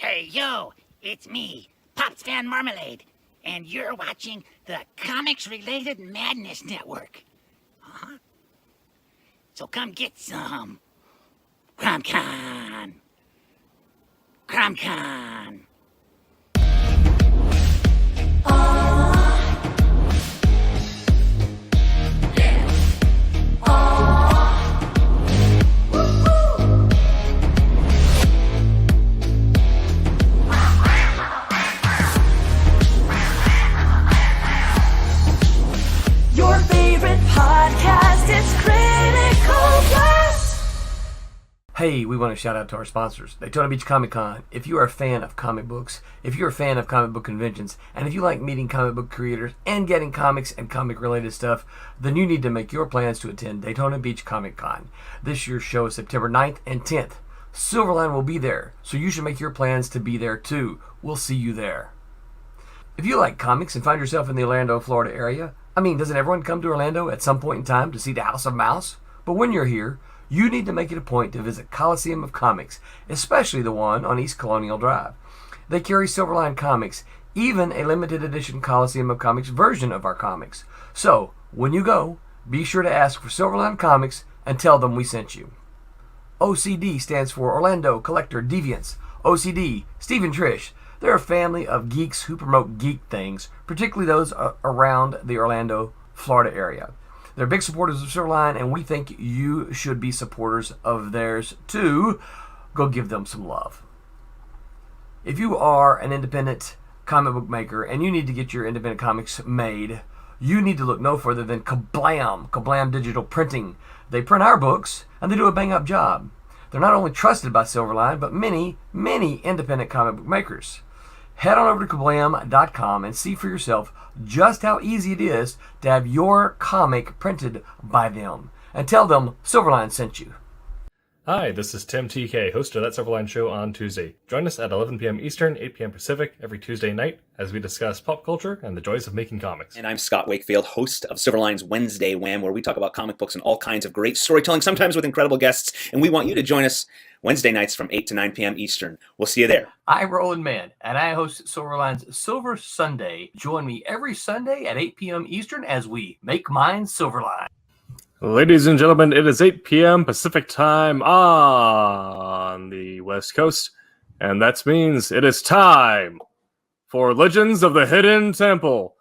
Hey, yo, it's me, Pops Van Marmalade, and you're watching the Comics-Related Madness Network. Huh? So come get some. CromCon. CromCon. Your favorite podcast is Critical Blast. Hey, we want to shout out to our sponsors, Daytona Beach Comic Con. If you are a fan of comic books, if you're a fan of comic book conventions, and if you like meeting comic book creators and getting comics and comic-related stuff, then you need to make your plans to attend Daytona Beach Comic Con. This year's show is September 9th and 10th. Silverline will be there, so you should make your plans to be there too. We'll see you there. If you like comics and find yourself in the Orlando, Florida area, doesn't everyone come to Orlando at some point in time to see the House of Mouse? But when you're here, you need to make it a point to visit Coliseum of Comics, especially the one on East Colonial Drive. They carry Silverline comics, even a limited edition Coliseum of Comics version of our comics. So, when you go, be sure to ask for Silverline Comics and tell them we sent you. OCD stands for Orlando Collector Deviants. OCD, Steve and Trish. They're a family of geeks who promote geek things, particularly those around the Orlando, Florida area. They're big supporters of Silverline, and we think you should be supporters of theirs too. Go give them some love. If you are an independent comic book maker and you need to get your independent comics made, you need to look no further than Kablam Digital Printing. They print our books, and they do a bang-up job. They're not only trusted by Silverline, but many, many independent comic book makers. Head on over to kablam.com and see for yourself just how easy it is to have your comic printed by them. And tell them Silverline sent you. Hi, this is Tim TK, host of That Silverline Show on Tuesday. Join us at 11 p.m. Eastern, 8 p.m. Pacific every Tuesday night as we discuss pop culture and the joys of making comics. And I'm Scott Wakefield, host of Silverline's Wednesday Wham, where we talk about comic books and all kinds of great storytelling, sometimes with incredible guests. And we want you to join us Wednesday nights from 8 to 9 p.m. Eastern. We'll see you there. I'm Roland Mann, and I host Silverline's Silver Sunday. Join me every Sunday at 8 p.m. Eastern as we make mine Silverline. Ladies and gentlemen, it is 8 p.m. Pacific time on the West Coast, and that means it is time for Legends of the Hidden Temple.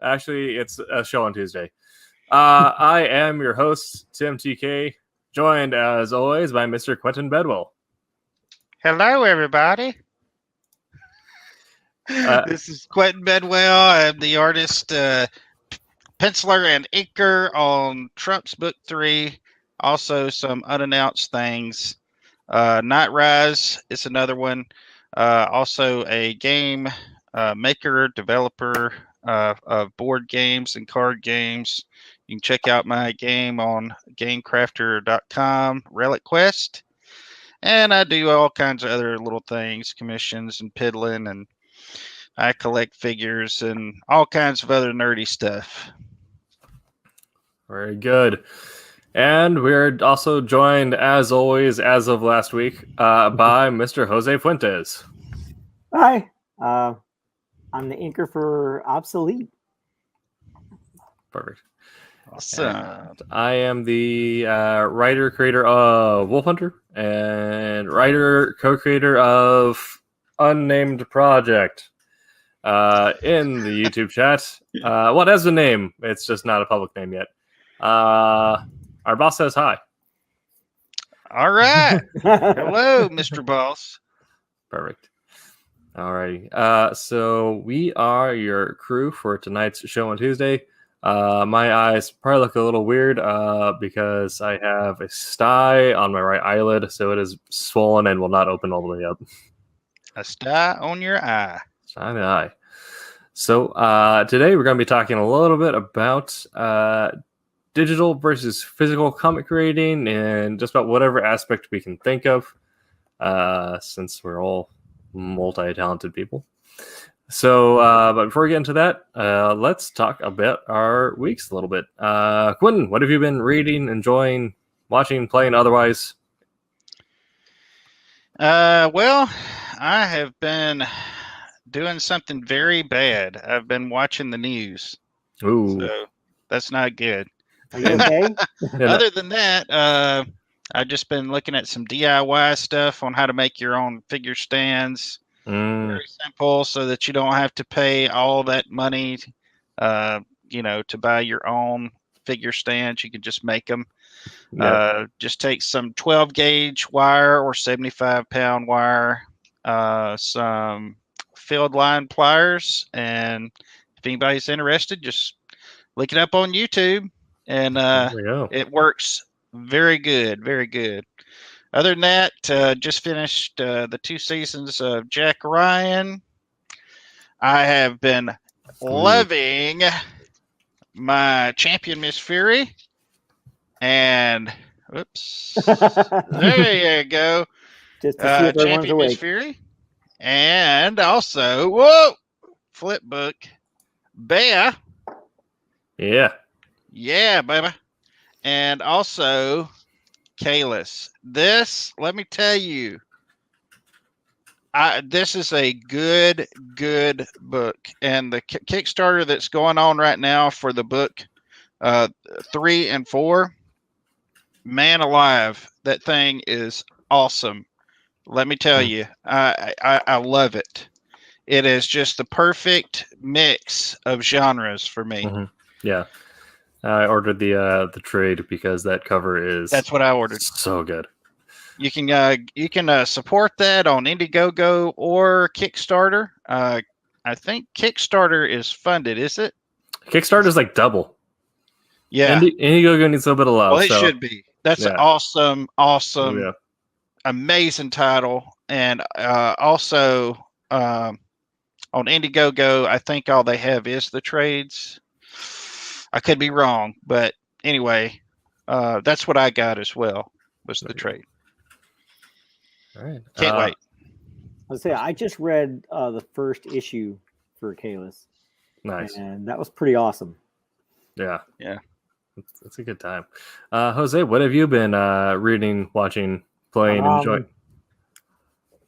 Actually, it's a show on Tuesday. I am your host, Tim TK, joined as always by Mr. Quentin Bedwell. Hello, everybody. This is Quentin Bedwell. I'm the artist, penciler, and inker on Trump's Book 3. Also, some unannounced things. Night Rise is another one. Also, a game maker, developer of board games and card games. You can check out my game on GameCrafter.com, Relic Quest. And I do all kinds of other little things, commissions and piddling, and I collect figures and all kinds of other nerdy stuff. Very good. And we're also joined, as always, as of last week, by Mr. Jose Fuentes. Hi. I'm the inker for Obsolete. Perfect. Awesome. And I am the writer-creator of Wolf Hunter and writer-co-creator of Unnamed Project in the YouTube chat. What has a name? It's just not a public name yet. Our boss says hi. All right. Hello, Mr. Boss. Perfect. All right. So we are your crew for tonight's show on Tuesday. My eyes probably look a little weird because I have a sty on my right eyelid, so it is swollen and will not open all the way up. A sty on your eye. Sty on the eye. So today we're going to be talking a little bit about digital versus physical comic creating and just about whatever aspect we can think of, since we're all multi-talented people. So, but before we get into that, let's talk about our weeks a little bit. Quentin, what have you been reading, enjoying, watching, playing, otherwise? Well, I have been doing something very bad. I've been watching the news, Ooh. so that's not good. Are you okay? Yeah, Other than that, I've just been looking at some DIY stuff on how to make your own figure stands. Very simple, so that you don't have to pay all that money, to buy your own figure stands. You can just make them. Just take some 12 gauge wire or 75-pound wire, some field line pliers, and if anybody's interested, just look it up on YouTube, and there we go. it works very good, very good. Other than that, just finished the 2 seasons of Jack Ryan. I have been loving my champion, Miss Fury, and oops, there you go. Just to see if everyone's Champion Miss awake. Fury, and also flip book Bear. Yeah. Yeah, baby. And also Kalis. This, let me tell you, this is a good book. And the Kickstarter that's going on right now for the book 3 and 4, man alive, that thing is awesome. Let me tell you, I love it. It is just the perfect mix of genres for me. Mm-hmm. Yeah. I ordered the trade because that cover is That's what I ordered. so good. You can support that on Indiegogo or Kickstarter. I think Kickstarter is funded, is it? Kickstarter is like double. Yeah. Indiegogo needs a little bit of love. Well, it should be. That's an awesome, Yeah. amazing title. And also on Indiegogo, I think all they have is the trades. I could be wrong, but anyway, that's what I got as well, was the trade. All right. Can't wait. Let's say I just read the first issue for Kalis, Nice. and that was pretty awesome. Yeah. Yeah. It's a good time. Jose, what have you been reading, watching, playing, and enjoying?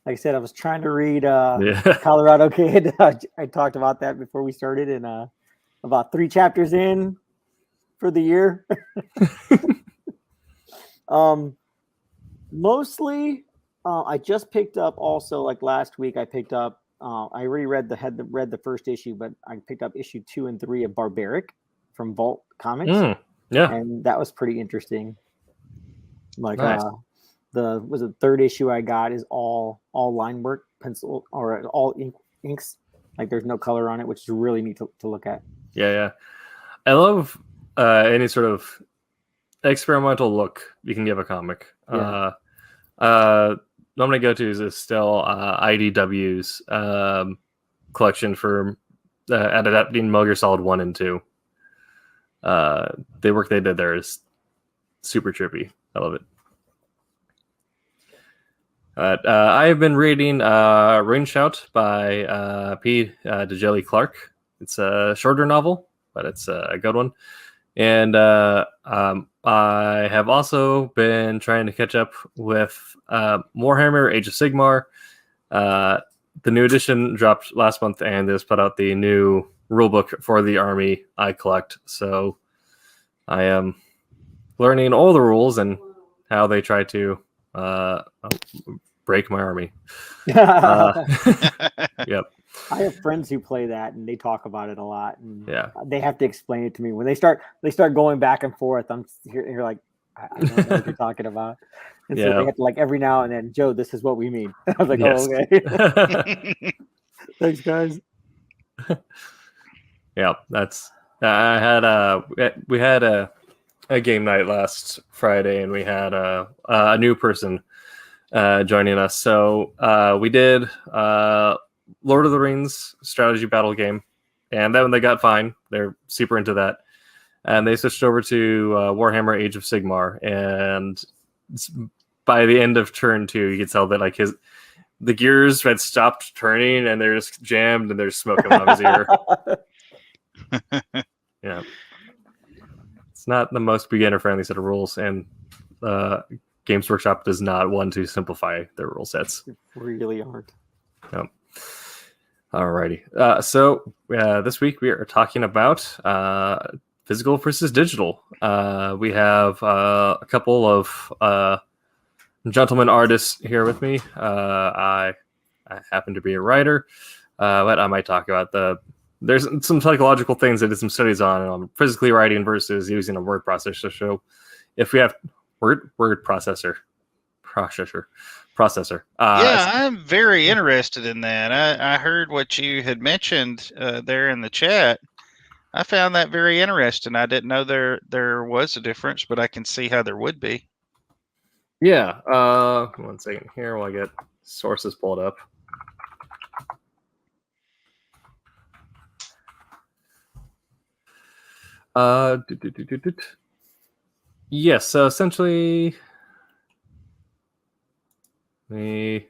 Like I said, I was trying to read Yeah. Colorado Kid. I talked about that before we started, and about 3 chapters in for the year. Mostly, I just picked up also, like last week, I picked up, I already read the first issue, but I picked up issue 2 and 3 of Barbaric from Vault Comics. Yeah. And that was pretty interesting. Like Nice. the third issue I got is all line work, pencil, or all inks. Like there's no color on it, which is really neat to look at. Yeah. I love any sort of experimental look you can give a comic. Yeah. I'm gonna go to is still IDW's collection for adapting Metal Gear Solid 1 and 2. The work they did there is super trippy. I love it. I have been reading Rain Shout by P. DeJelly Clark. It's a shorter novel, but it's a good one. And I have also been trying to catch up with Warhammer Age of Sigmar. The new edition dropped last month, and this put out the new rulebook for the army I collect. So I am learning all the rules and how they try to break my army. Yep. I have friends who play that, and they talk about it a lot. And Yeah. they have to explain it to me when they start going back and forth. I'm here like I don't know what you're talking about. And so they have to, like, every now and then, Joe, this is what we mean. I was like, Yes. oh, okay. Thanks, guys. Yeah, that's. We had a game night last Friday, and we had a new person joining us. So we did Lord of the Rings strategy battle game, and then they got fine. They're super into that, and they switched over to Warhammer Age of Sigmar. And by the end of turn 2, you could tell that like the gears had stopped turning, and they're just jammed, and there's smoke coming out of his ear. Yeah, it's not the most beginner-friendly set of rules, and Games Workshop does not want to simplify their rule sets. Really aren't. Yep. Alrighty. So this week we are talking about physical versus digital. We have a couple of gentlemen artists here with me. I happen to be a writer, but I might talk about there's some psychological things I did some studies on physically writing versus using a word processor. So if we have word processor. Yeah, I'm very interested in that. I heard what you had mentioned there in the chat. I found that very interesting. I didn't know there was a difference, but I can see how there would be. Yeah. 1 second here while I get sources pulled up. Yes. So essentially, there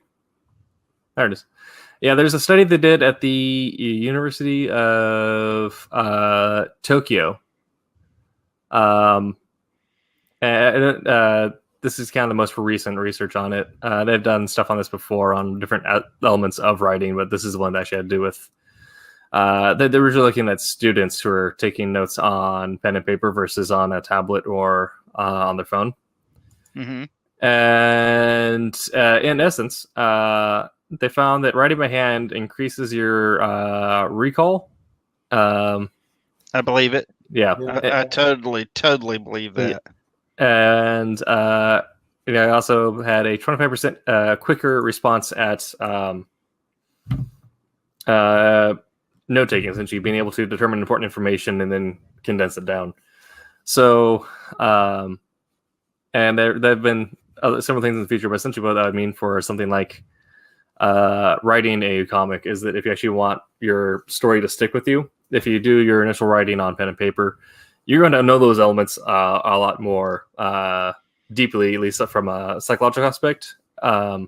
it is. Yeah, there's a study they did at the University of Tokyo. This is kind of the most recent research on it. They've done stuff on this before on different elements of writing, but this is the one that actually had to do with. They were looking at students who are taking notes on pen and paper versus on a tablet or on their phone. Mm-hmm. And in essence, they found that writing by hand increases your recall. I believe it. Yeah. I totally believe that. And I also had a 25% quicker response at note taking, essentially being able to determine important information and then condense it down. So, and there've been several things in the future, but essentially what that would mean for something like writing a comic is that if you actually want your story to stick with you, if you do your initial writing on pen and paper, you're going to know those elements a lot more deeply, at least from a psychological aspect. So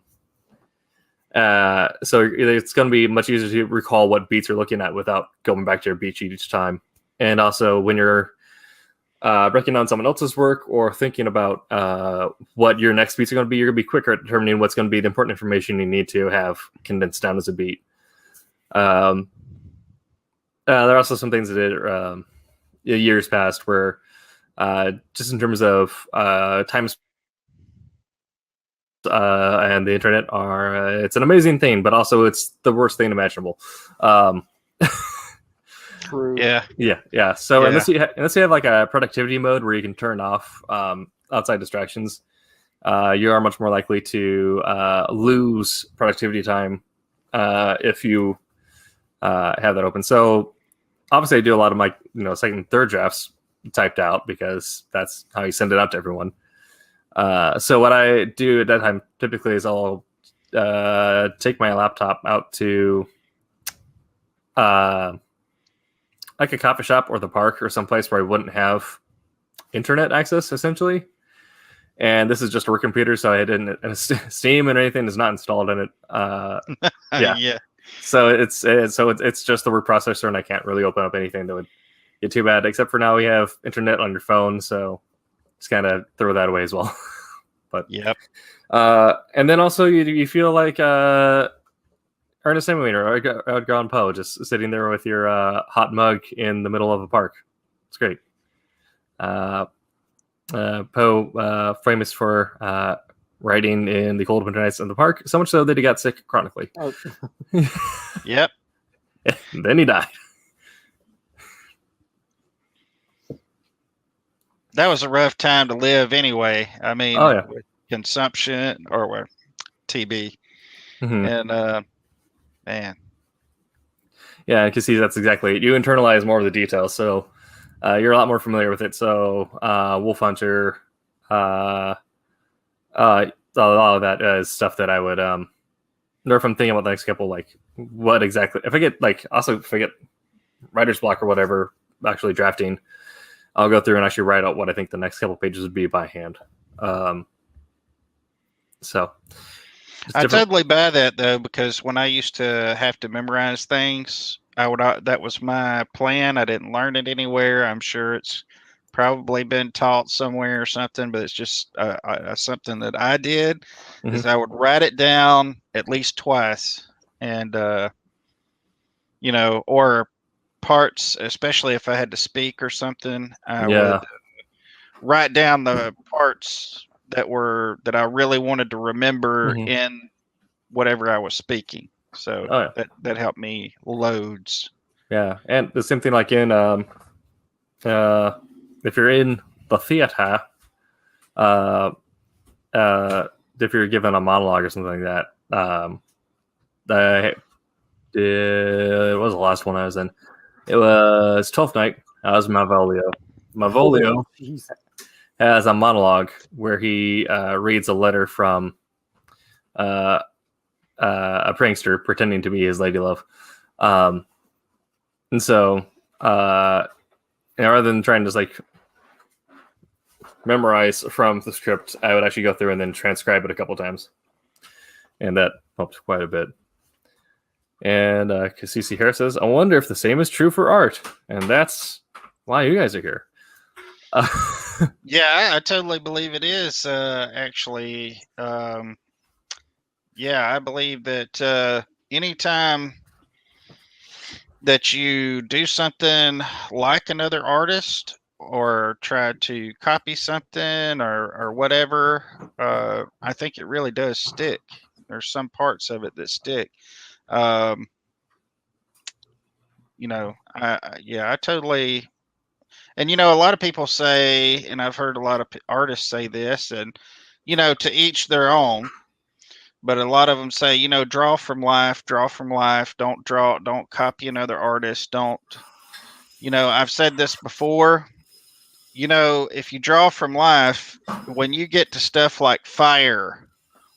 it's going to be much easier to recall what beats you're looking at without going back to your beat sheet each time. And also when you're breaking down someone else's work or thinking about what your next beats are going to be, you're going to be quicker at determining what's going to be the important information you need to have condensed down as a beat. There are also some things that did years past where just in terms of time and the internet it's an amazing thing, but also it's the worst thing imaginable. True. Yeah. So Yeah. unless you have like a productivity mode where you can turn off outside distractions, you are much more likely to lose productivity time if you have that open. So obviously I do a lot of my second and third drafts typed out because that's how you send it out to everyone. So what I do at that time typically is I'll take my laptop out to like a coffee shop or the park or someplace where I wouldn't have internet access, essentially. And this is just a work computer, so I didn't. And Steam and anything is not installed in it. Yeah. So it's just the word processor, and I can't really open up anything that would get too bad. Except for now we have internet on your phone, so just kind of throw that away as well. But Yep. and then also you feel like Ernest Hemingway or Edgar Allan Poe, just sitting there with your hot mug in the middle of a park. It's great. Poe, famous for writing in the cold winter nights in the park, so much so that he got sick chronically. Oh. Yep. And then he died. That was a rough time to live anyway. I mean, Oh, yeah. with consumption or TB. Mhm. And man. Yeah, because that's exactly it. You internalize more of the details, so you're a lot more familiar with it. So Wolf Hunter, a lot of that is stuff that I would, or if I'm thinking about the next couple, like what exactly, if I get writer's block or whatever, actually drafting, I'll go through and actually write out what I think the next couple pages would be by hand. So I totally buy that though, because when I used to have to memorize things, that was my plan. I didn't learn it anywhere. I'm sure it's probably been taught somewhere or something, but it's just something that I did. Is I would write it down at least twice and or parts, especially if I had to speak or something, I would write down the parts that I really wanted to remember Mhm. in whatever I was speaking. So that helped me loads. Yeah, and the same thing like in if you're in the theater, if you're given a monologue or something like that, it was the last one I was in. It was 12th Night. I was Malvolio. Malvolio has a monologue where he reads a letter from a prankster pretending to be his lady love. And so, rather than trying to just like memorize from the script, I would actually go through and then transcribe it a couple times. And that helped quite a bit. And Kasisi Harris says, I wonder if the same is true for art. And that's why you guys are here. Yeah, I totally believe it is, actually. Yeah, I believe that anytime that you do something like another artist or try to copy something or whatever, I think it really does stick. There's some parts of it that stick. I totally. And a lot of people say, and I've heard a lot of artists say this, and to each their own. But a lot of them say, draw from life, don't copy another artist, don't. I've said this before. If you draw from life, when you get to stuff like fire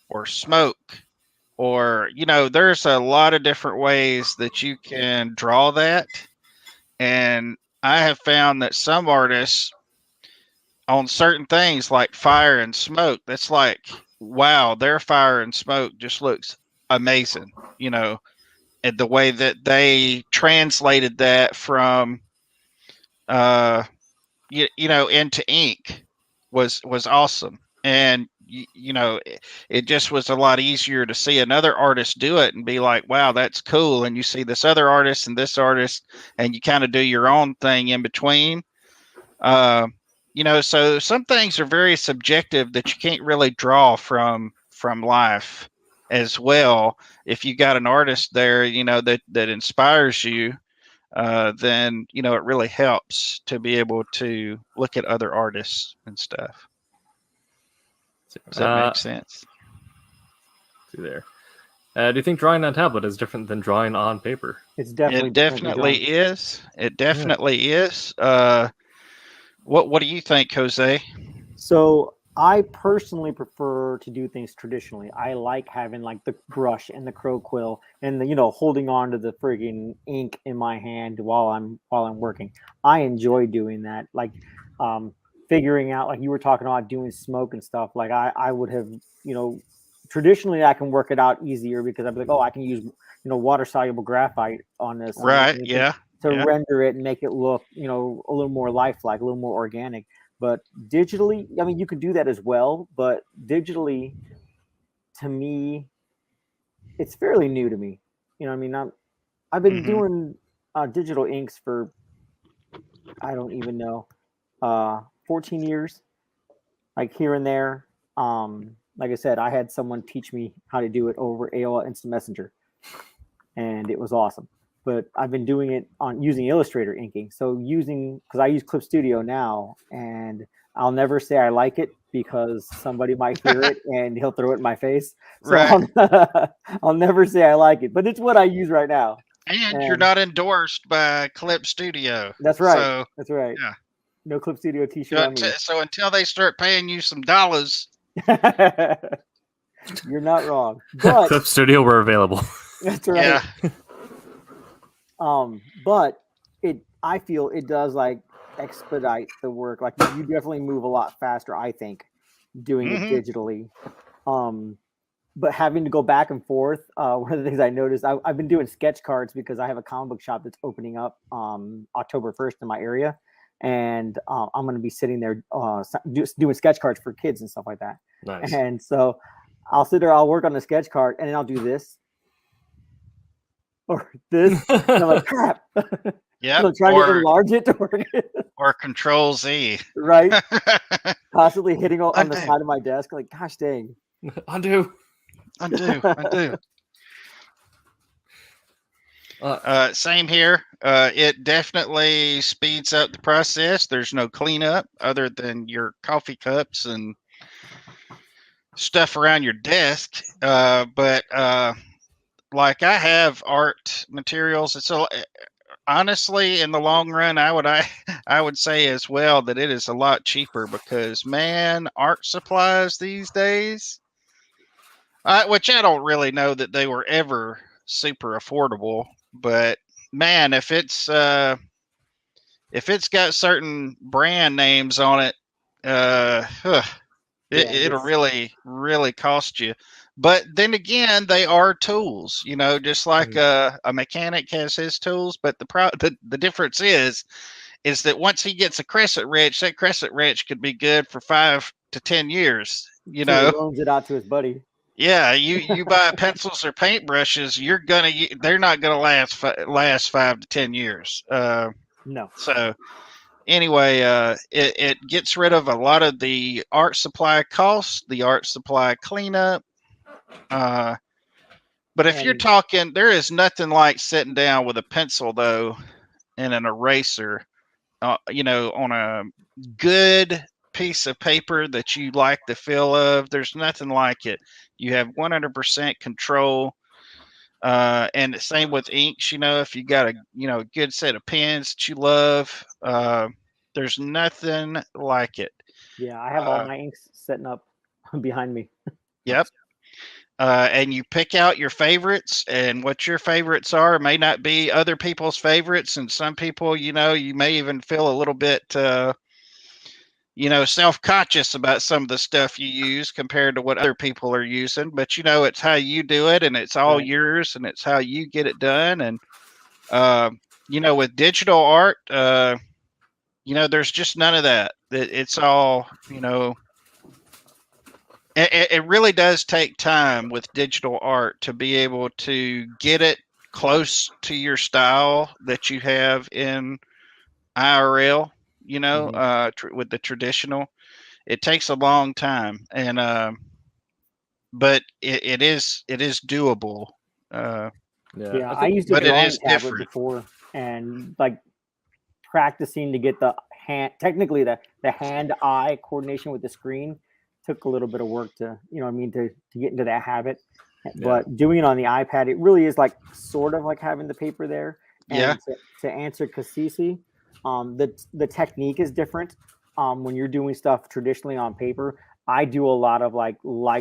or smoke, or there's a lot of different ways that you can draw that, and I have found that some artists on certain things like fire and smoke, that's like, wow, their fire and smoke just looks amazing, and the way that they translated that from, into ink was awesome. And, it just was a lot easier to see another artist do it and be like, wow, that's cool. And you see this other artist and this artist, and you kind of do your own thing in between. So some things are very subjective that you can't really draw from life as well. If you got an artist there, that inspires you, then it really helps to be able to look at other artists and stuff. Does that make sense? See there. Do you think drawing on tablet is different than drawing on paper? It's definitely It definitely is. It definitely is. What do you think, Jose? So I personally prefer to do things traditionally. I like having like the brush and the crow quill and the holding on to the friggin' ink in my hand while I'm working. I enjoy doing that. Like figuring out, like you were talking about doing smoke and stuff. Like I would have, traditionally I can work it out easier because I'd be like, oh, I can use water soluble graphite on this. Right. Yeah. To render it and make it look, a little more lifelike, a little more organic. But digitally, I mean, you can do that as well. But digitally, to me, it's fairly new to me. I mean, I've been doing digital inks for, I don't even know, 14 years, like here and there. Like I said, I had someone teach me how to do it over AOL Instant Messenger, and it was awesome. But I've been doing it using Illustrator inking. So because I use Clip Studio now, and I'll never say I like it because somebody might hear it and he'll throw it in my face. So right. I'll never say I like it, but it's what I use right now. And you're not endorsed by Clip Studio. That's right. So, that's right. Yeah. No Clip Studio t-shirt on me. So until they start paying you some dollars. You're not wrong. But Clip Studio were available. That's right. Yeah. But I feel it does like expedite the work. Like you definitely move a lot faster, I think, doing it digitally. But having to go back and forth, one of the things I noticed, I've been doing sketch cards because I have a comic book shop that's opening up October 1st in my area. And I'm going to be sitting there doing sketch cards for kids and stuff like that. Nice. And so I'll sit there, I'll work on the sketch card, and then I'll do this. or this. And I'm like, crap. Yep. I'm trying to enlarge it or Control Z. right. Constantly hitting on the Undo. side of my desk. Like, gosh dang. Undo. Undo. Same here. It definitely speeds up the process. There's no cleanup other than your coffee cups and stuff around your desk. But like I have art materials. It's honestly, in the long run, I would say as well that it is a lot cheaper because, man, art supplies these days, which I don't really know that they were ever super affordable, but man, if it's got certain brand names on it, it'll really cost you. But then again, they are tools, just like a mechanic has his tools. But the difference is that once he gets a crescent wrench, that crescent wrench could be good for 5 to 10 years. So he loans it out to his buddy. Yeah, you buy pencils or paintbrushes, they're not gonna last 5 to 10 years. No. So anyway, it gets rid of a lot of the art supply costs, the art supply cleanup. But if you're talking, there is nothing like sitting down with a pencil though and an eraser, on a good piece of paper that you like the feel of. There's nothing like it. You have 100% control. And the same with inks, if you got a good set of pens that you love, there's nothing like it. Yeah, I have all my inks setting up behind me. Yep. And you pick out your favorites, and what your favorites are may not be other people's favorites. And some people, you may even feel a little bit, self-conscious about some of the stuff you use compared to what other people are using. But, it's how you do it, and it's all yours, and it's how you get it done. And, with digital art, there's just none of that. It's all, it really does take time with digital art to be able to get it close to your style that you have in IRL, with the traditional. It takes a long time, and but it is doable. I used a drawing tablet before, and like practicing to get the hand-eye coordination with the screen took a little bit of work to to get into that habit. But doing it on the iPad, it really is like sort of like having the paper there. And to answer Kasisi, the technique is different. When you're doing stuff traditionally on paper, I do a lot of like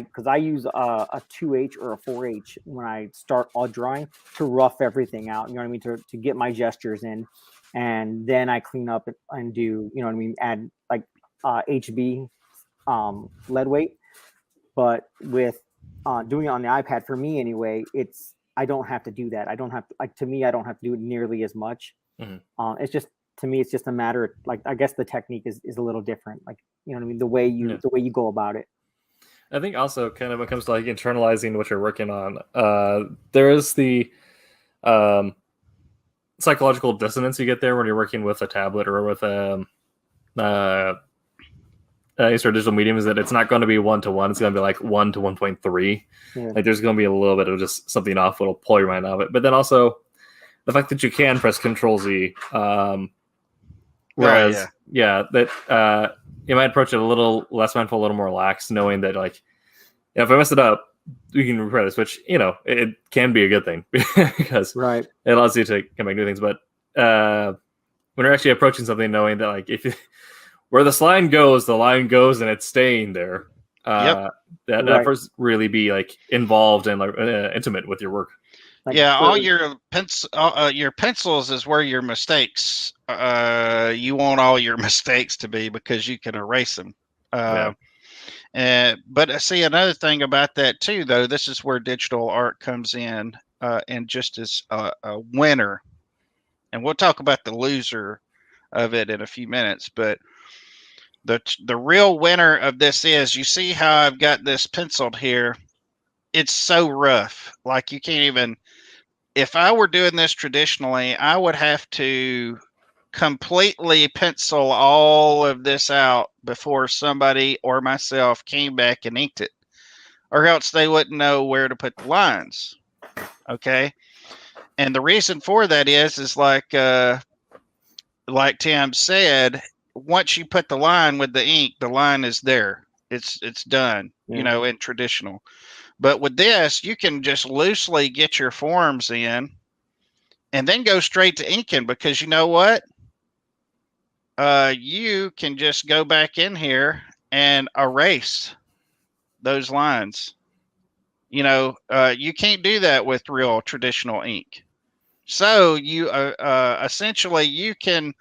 because I use a 2H or a 4H when I start all drawing to rough everything out. You know what I mean? To get my gestures in, and then I clean up and do add like HB lead weight. But with doing it on the iPad, for me anyway, I don't have to do that. I don't have to, to me, I don't have to do it nearly as much. It's just, to me, it's just a matter of, like, I guess the technique is a little different. Like, the way you go about it. I think also kind of when it comes to like internalizing what you're working on, there is the psychological dissonance you get there when you're working with a tablet or with sort of digital medium, is that it's not going to be 1-to-1. It's going to be like 1 to 1.3. Like there's going to be a little bit of just something off that'll pull your mind off it. But then also the fact that you can press Control Z, whereas that you might approach it a little less mindful, a little more lax, knowing that like if I mess it up, we can repair this, which it can be a good thing because it allows you to come back new things. But when you're actually approaching something, knowing that like if you where this line goes, the line goes, and it's staying there. That first really be like involved and like intimate with your work. Like, all your pencils is where your mistakes. You want all your mistakes to be because you can erase them. But I see another thing about that too, though. This is where digital art comes in, and just as a winner, and we'll talk about the loser of it in a few minutes, but. The real winner of this is, you see how I've got this penciled here. It's so rough. Like you can't even, if I were doing this traditionally, I would have to completely pencil all of this out before somebody or myself came back and inked it, or else they wouldn't know where to put the lines. Okay. And the reason for that is like Tim said, once you put the line with the ink, the line is there. It's done, in traditional. But with this, you can just loosely get your forms in and then go straight to inking, because you know what? You can just go back in here and erase those lines. You can't do that with real traditional ink. So you essentially you can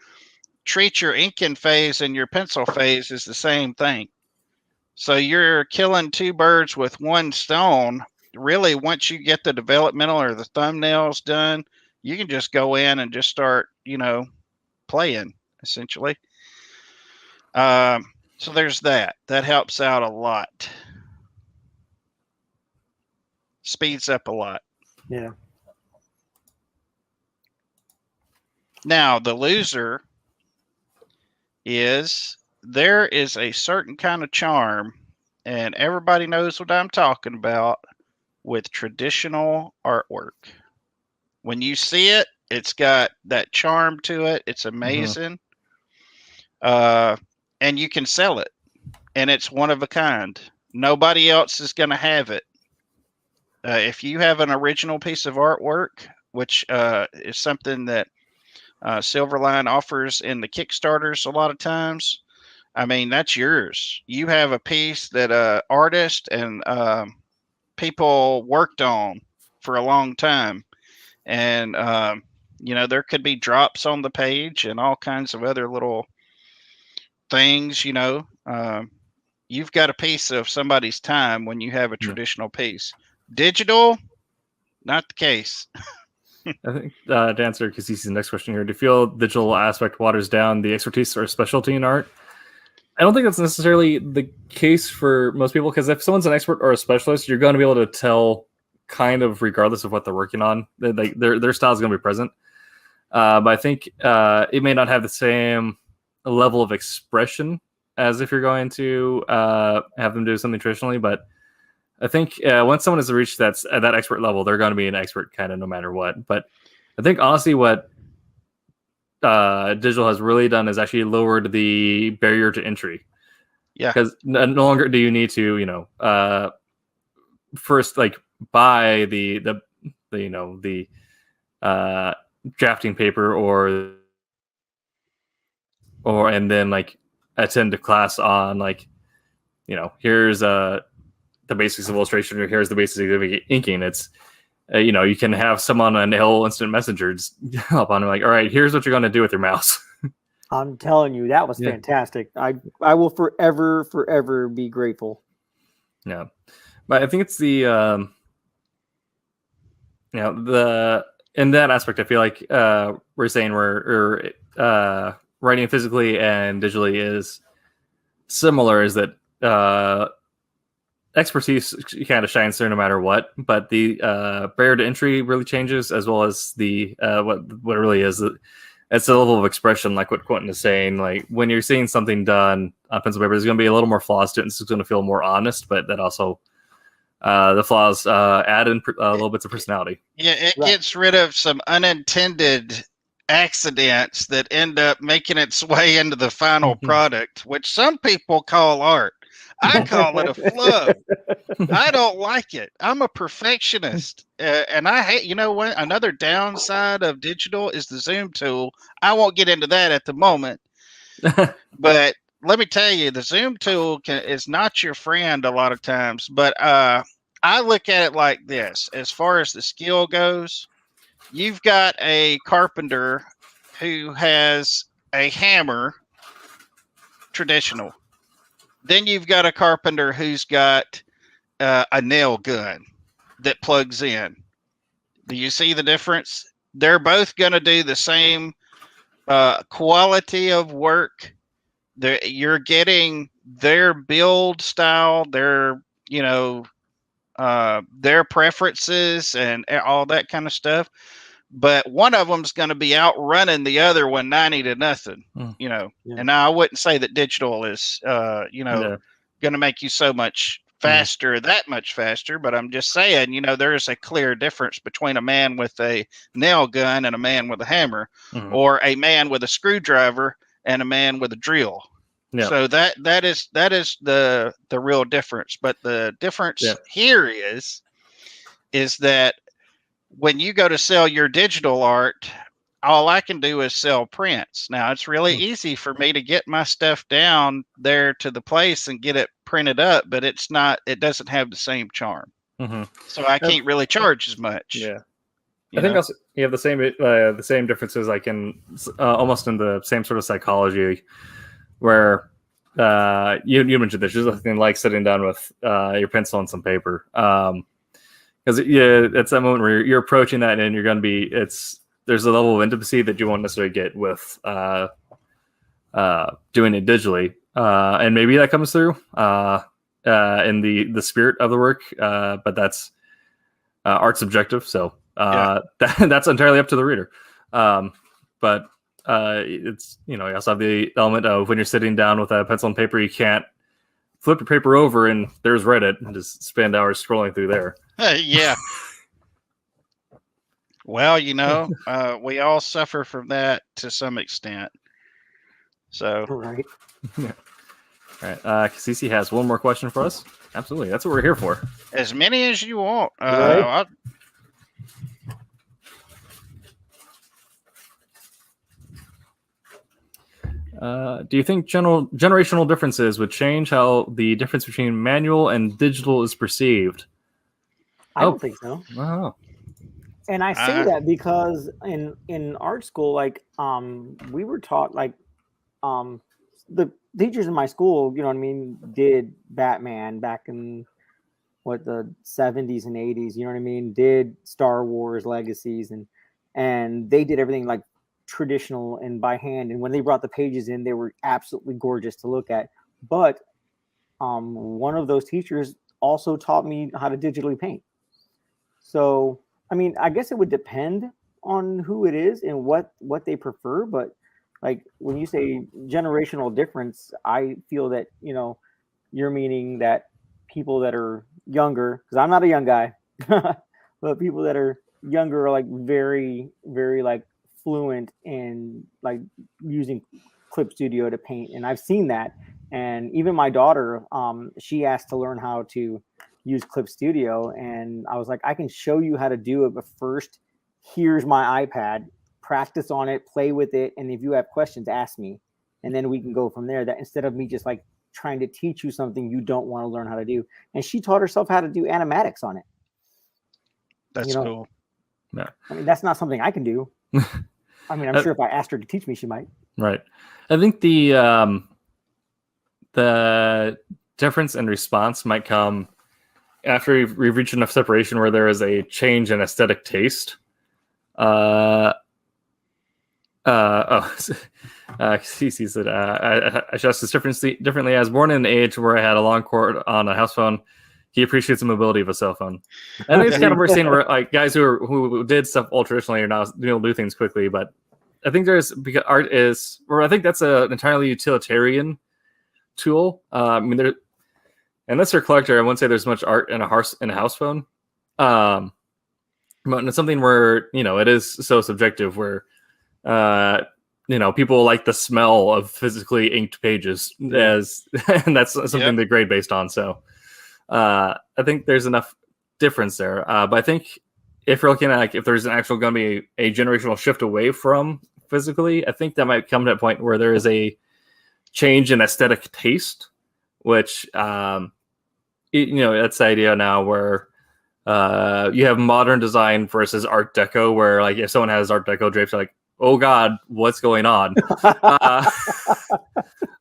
treat your inking phase and your pencil phase as the same thing. So you're killing two birds with one stone. Really, once you get the developmental or the thumbnails done, you can just go in and just start, playing essentially. So there's that. That helps out a lot. Speeds up a lot. Yeah. Now, the loser is there is a certain kind of charm, and everybody knows what I'm talking about, with traditional artwork. When you see it, it's got that charm to it. It's amazing. And you can sell it, and it's one of a kind. Nobody else is going to have it. If you have an original piece of artwork, which is something that Silverline offers in the Kickstarters a lot of times, I mean, that's yours. You have a piece that artist and people worked on for a long time. And, there could be drops on the page and all kinds of other little things, you've got a piece of somebody's time when you have a traditional piece. Digital, not the case. I think to answer Casey's next question here, do you feel digital aspect waters down the expertise or specialty in art? I don't think that's necessarily the case for most people, because if someone's an expert or a specialist, you're going to be able to tell kind of regardless of what they're working on. Their style is going to be present. But I think it may not have the same level of expression as if you're going to have them do something traditionally. But I think once someone has reached that expert level, they're going to be an expert kind of no matter what. But I think honestly what digital has really done is actually lowered the barrier to entry. Yeah. Because no longer do you need to, first like buy the drafting paper or and then like attend a class on like, here's the basics of illustration, or here's the basics of inking. It's you can have someone on Nail Instant Messenger just hop on and like, all right, here's what you're going to do with your mouse. I'm telling you, that was fantastic. I will forever be grateful. Yeah, but I think it's the in that aspect, I feel like we're saying we're writing physically and digitally is similar. Is that expertise kind of shines through no matter what, but the barrier to entry really changes, as well as the what it really is. It's a level of expression, like what Quentin is saying. Like when you're seeing something done on pencil paper, there's going to be a little more flaws to it. It's going to feel more honest, but that also the flaws add in little bits of personality. Yeah, it gets rid of some unintended accidents that end up making its way into the final product, which some people call art. I call it a flub. I don't like it. I'm a perfectionist. And I hate, what? Another downside of digital is the zoom tool. I won't get into that at the moment. But let me tell you, the zoom tool is not your friend a lot of times. But I look at it like this. As far as the skill goes, you've got a carpenter who has a hammer, traditional. Then you've got a carpenter who's got a nail gun that plugs in. Do you see the difference? They're both going to do the same quality of work. You're getting their build style, their, their preferences and all that kind of stuff. But one of them's going to be outrunning the other one 90 to nothing, you know. Yeah. And I wouldn't say that digital is, you know, Yeah. going to make you so much faster, that much faster. But I'm just saying, you know, there is a clear difference between a man with a nail gun and a man with a hammer, or a man with a screwdriver and a man with a drill. Yeah. So that is the real difference. But the difference here is that when you go to sell your digital art, all I can do is sell prints. Now it's really easy for me to get my stuff down there to the place and get it printed up, but it doesn't have the same charm. So I can't really charge as much. Yeah. I think also you have the same differences, like in almost in the same sort of psychology, where you mentioned this. There's nothing like sitting down with your pencil and some paper, because it's that moment where you're approaching that, and you're going to be. There's a level of intimacy that you won't necessarily get with doing it digitally, and maybe that comes through in the spirit of the work, but that's art's subjective, so. That's entirely up to the reader, but it's, you know, you also have the element of when you're sitting down with a pencil and paper, you can't flip your paper over and there's Reddit and just spend hours scrolling through there. Yeah. Well, you know, we all suffer from that to some extent. So Right. All right, Cece has one more question for us. Absolutely, that's what we're here for. as many as you want. Right. Do you think generational differences would change how the difference between manual and digital is perceived? I don't think so. Oh. And I say that because in art school, like we were taught, like the teachers in my school, you know what I mean, did Batman back in the 70s and 80s, you know what I mean, did Star Wars Legacies, and they did everything like traditional and by hand. And when they brought the pages in, they were absolutely gorgeous to look at. But one of those teachers also taught me how to digitally paint. So I mean, I guess it would depend on who it is and what they prefer. But like when you say generational difference, I feel that, you know, you're meaning that people that are younger, because I'm not a young guy, but people that are younger are like very, very like fluent in like using Clip Studio to paint. And I've seen that. And even my daughter, she asked to learn how to use Clip Studio, and I was like, I can show you how to do it, but first, here's my iPad, practice on it, play with it, and if you have questions, ask me, and then we can go from there. That instead of me just like trying to teach you something you don't want to learn how to do. And she taught herself how to do animatics on it. That's cool. No. I mean, that's not something I can do. I mean, I'm sure if I asked her to teach me, she might. Right. I think the difference in response might come after we've reached enough separation where there is a change in aesthetic taste. Cece said, I adjust this differently. I was born in an age where I had a long cord on a house phone. He appreciates the mobility of a cell phone. I think it's kind of we're seeing where like guys who did stuff all traditionally are now able to do things quickly. But I think because art is, or I think that's an entirely utilitarian tool. I mean, unless you're a collector, I wouldn't say there's much art in a house phone. But it's something where, you know, it is so subjective where, you know, people like the smell of physically inked pages and that's something they grade based on. So I think there's enough difference there. But I think if you're looking at like, if there's an actual going to be a generational shift away from physically, I think that might come to a point where there is a change in aesthetic taste, which, you know, that's the idea now where you have modern design versus Art Deco, where like if someone has Art Deco drapes, like, oh God, what's going on?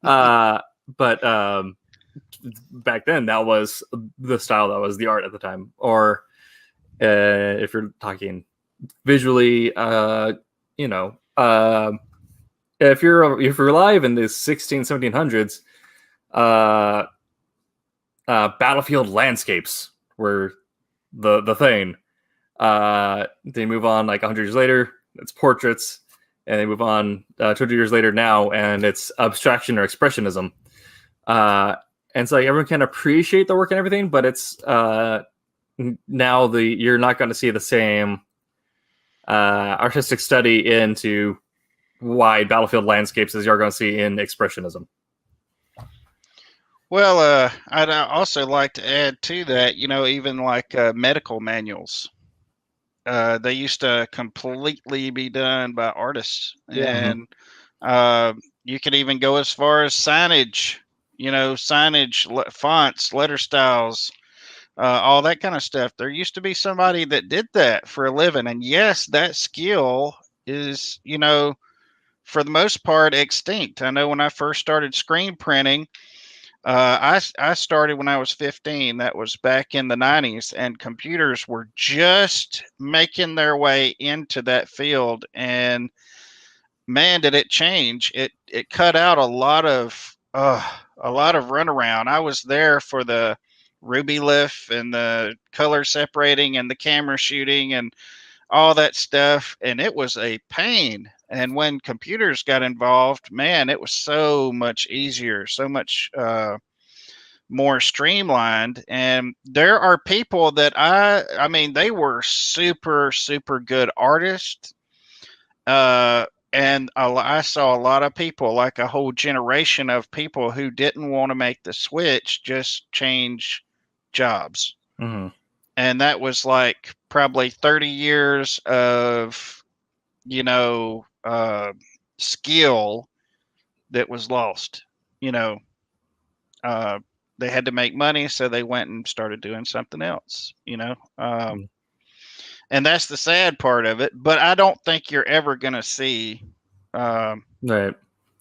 But back then, that was the style, that was the art at the time. Or if you're talking visually, you know, if you're alive in the 1700s, battlefield landscapes were the thing. They move on like 100 years later, it's portraits, and they move on 200 years later now, and it's abstraction or expressionism. And so like everyone can appreciate the work and everything, but it's now you're not going to see the same artistic study into wide battlefield landscapes as you're going to see in expressionism. Well, I'd also like to add to that, even like medical manuals. They used to completely be done by artists. Yeah. And you could even go as far as signage, fonts, letter styles, all that kind of stuff. There used to be somebody that did that for a living. And yes, that skill is, for the most part, extinct. I know when I first started screen printing, I started when I was 15. That was back in the 90s, and computers were just making their way into that field. And man, did it change! It cut out a lot of runaround. I was there for the ruby lift and the color separating and the camera shooting and all that stuff, and it was a pain. And when computers got involved, man, it was so much easier, so much more streamlined. And there are people that I mean, they were super, super good artists. And I saw a lot of people, like a whole generation of people who didn't want to make the switch, just change jobs. Mm-hmm. And that was like probably 30 years of, skill that was lost. They had to make money, so they went and started doing something else, and that's the sad part of it. But I don't think you're ever going to see. Right.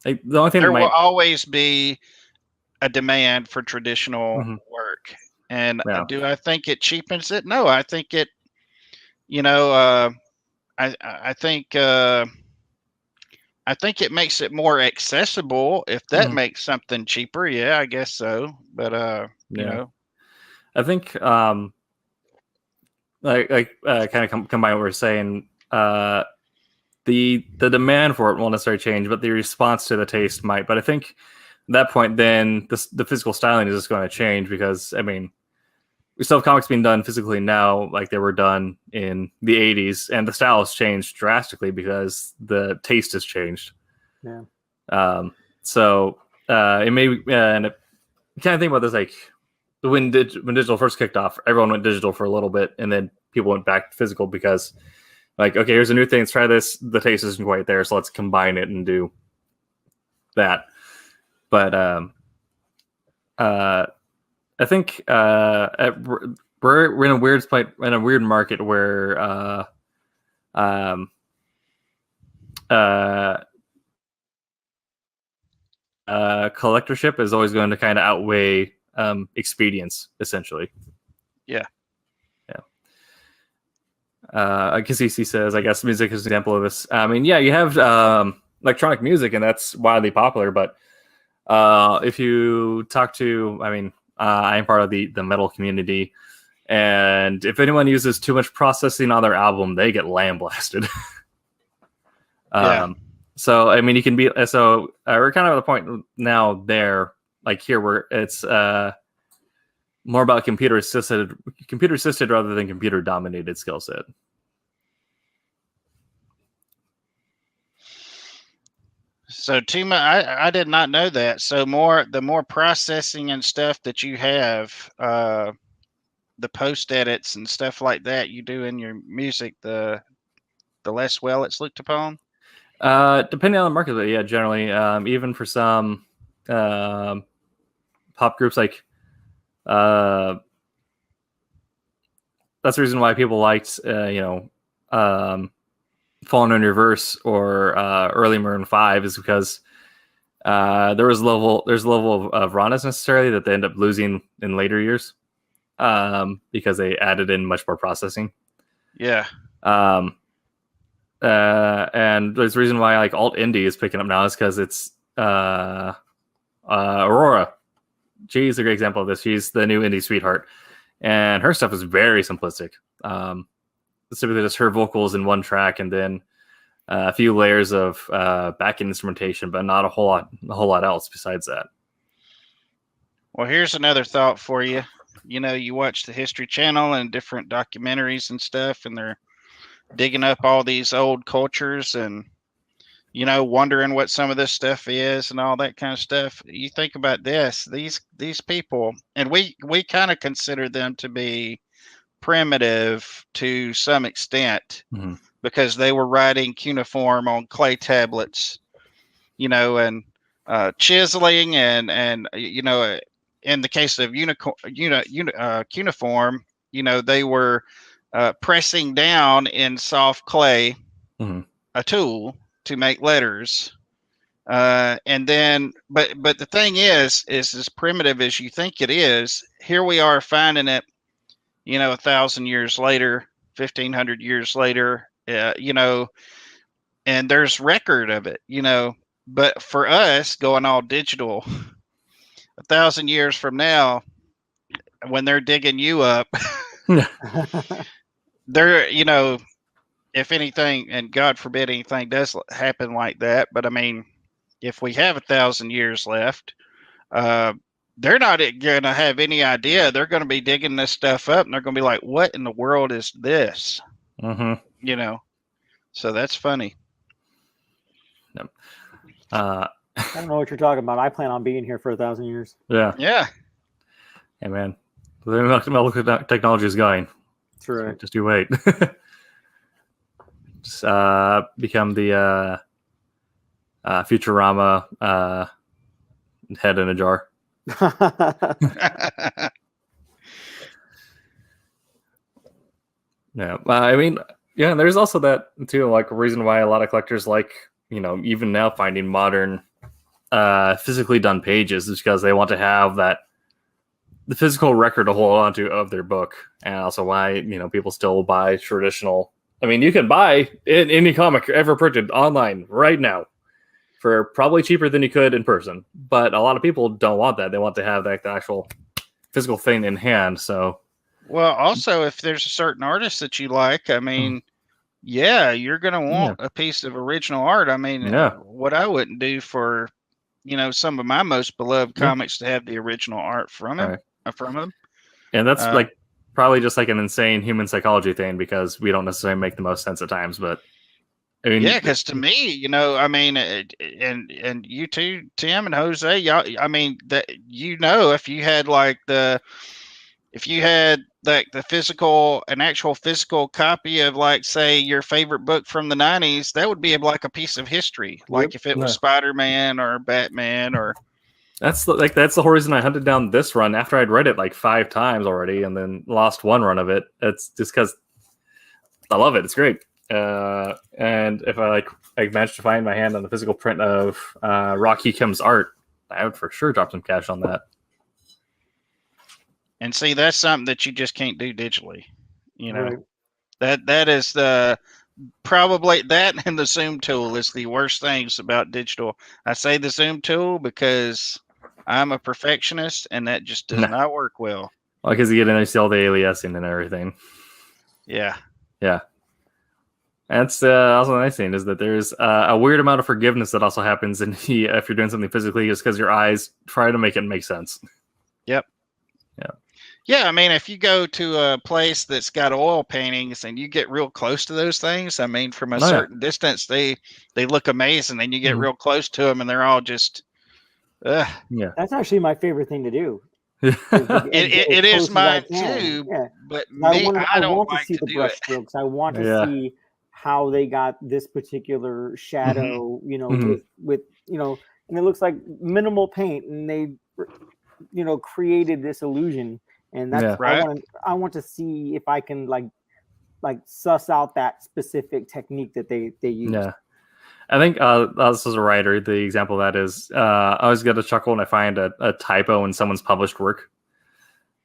Like, the only thing there will always be a demand for traditional Mm-hmm. work. And Yeah. do I think it cheapens it? No, I think it, I think it makes it more accessible. If that Mhm. makes something cheaper, yeah, I guess so. But I think kind of combine what we're saying. The demand for it won't necessarily change, but the response to the taste might. But I think at that point, then the physical styling is just going to change, because I mean, we still have comics being done physically now, like they were done in the 80s, and the style has changed drastically because the taste has changed. Yeah. So it may, and you kind of think about this, like when digital first kicked off, everyone went digital for a little bit, and then people went back to physical because, like, okay, here's a new thing, let's try this. The taste isn't quite there, so let's combine it and do that. But I think we're in a weird spot, in a weird market where collectorship is always going to kind of outweigh expedience, essentially. Yeah. Kasisi says, I guess music is an example of this. I mean, yeah, you have electronic music, and that's widely popular. But if you talk to, I mean, I'm part of the metal community, and if anyone uses too much processing on their album, they get lambasted. Yeah. So I mean, you can be so we're kind of at the point now there, like here, where it's more about computer assisted rather than computer dominated skill set. So I did not know that. So the more processing and stuff that you have, the post edits and stuff like that you do in your music, the less well it's looked upon. Depending on the market, but yeah, generally, even for some pop groups, like that's the reason why people liked Fallen in Reverse or early Maroon 5, is because there's a level of rawness necessarily that they end up losing in later years, because they added in much more processing. Yeah. And there's a reason why like alt indie is picking up now, is because it's Aurora. She's a great example of this. She's the new indie sweetheart, and her stuff is very simplistic. It's typically just her vocals in one track, and then a few layers of back instrumentation, but not a whole lot else besides that. Well, here's another thought for you. You watch the History Channel and different documentaries and stuff, and they're digging up all these old cultures and, wondering what some of this stuff is and all that kind of stuff. You think about this, these people, and we kind of consider them to be primitive to some extent because they were writing cuneiform on clay tablets, and chiseling and in the case of cuneiform, they were pressing down in soft clay a tool to make letters. And then, but the thing is as primitive as you think it is, here we are finding it, 1,000 years later, 1,500 years later, and there's record of it, but for us going all digital, 1,000 years from now, when they're digging you up, they're, if anything, and God forbid anything does happen like that, but I mean, if we have 1,000 years left, they're not going to have any idea. They're going to be digging this stuff up, and they're going to be like, "What in the world is this?" So that's funny. Yep. I don't know what you're talking about. I plan on being here for 1,000 years. Yeah. Hey, man. The technology is going. That's right. Just you wait. Just become the Futurama head in a jar. Yeah. I mean, yeah, there's also that, too, like a reason why a lot of collectors like, even now finding modern physically done pages is because they want to have the physical record to hold on to of their book, and also why people still buy traditional. I mean, you can buy any comic ever printed online right now for probably cheaper than you could in person, but a lot of people don't want that. They want to have the actual physical thing in hand. So, well, also if there's a certain artist that you like, I mean, yeah, you're gonna want a piece of original art. I mean, what I wouldn't do for some of my most beloved comics to have the original art from him. And that's probably just like an insane human psychology thing, because we don't necessarily make the most sense at times. But I mean, yeah, because to me, I mean, and you too, Tim and Jose, y'all, I mean, that if you had an actual physical copy of, like, say, your favorite book from the 90s, that would be like a piece of history. Like if it was Spider-Man or Batman or. That's the whole reason I hunted down this run after I'd read it like 5 times already and then lost one run of it. It's just because I love it. It's great. And if I managed to find my hand on the physical print of Rocky Kim's art, I would for sure drop some cash on that. And see, that's something that you just can't do digitally. Right. That is probably that, and the zoom tool is the worst things about digital. I say the zoom tool because I'm a perfectionist, and that just does not work well. Well, because you get in there, you see all the aliasing and everything. Yeah. That's also the nice thing is that there's a weird amount of forgiveness that also happens if you're doing something physically, just because your eyes try to make it make sense. Yep. Yeah, I mean, if you go to a place that's got oil paintings and you get real close to those things, I mean, from a certain distance, they look amazing. Then you get real close to them, and they're all just, Yeah, that's actually my favorite thing to do. It is mine too. Yeah. But I don't want like to see the brush strokes. I want to see how they got this particular shadow. With and it looks like minimal paint, and they created this illusion. And that's I want to see if I can like suss out that specific technique that they use. Yeah, I think this is a writer. The example of that is I always get a chuckle when I find a typo in someone's published work.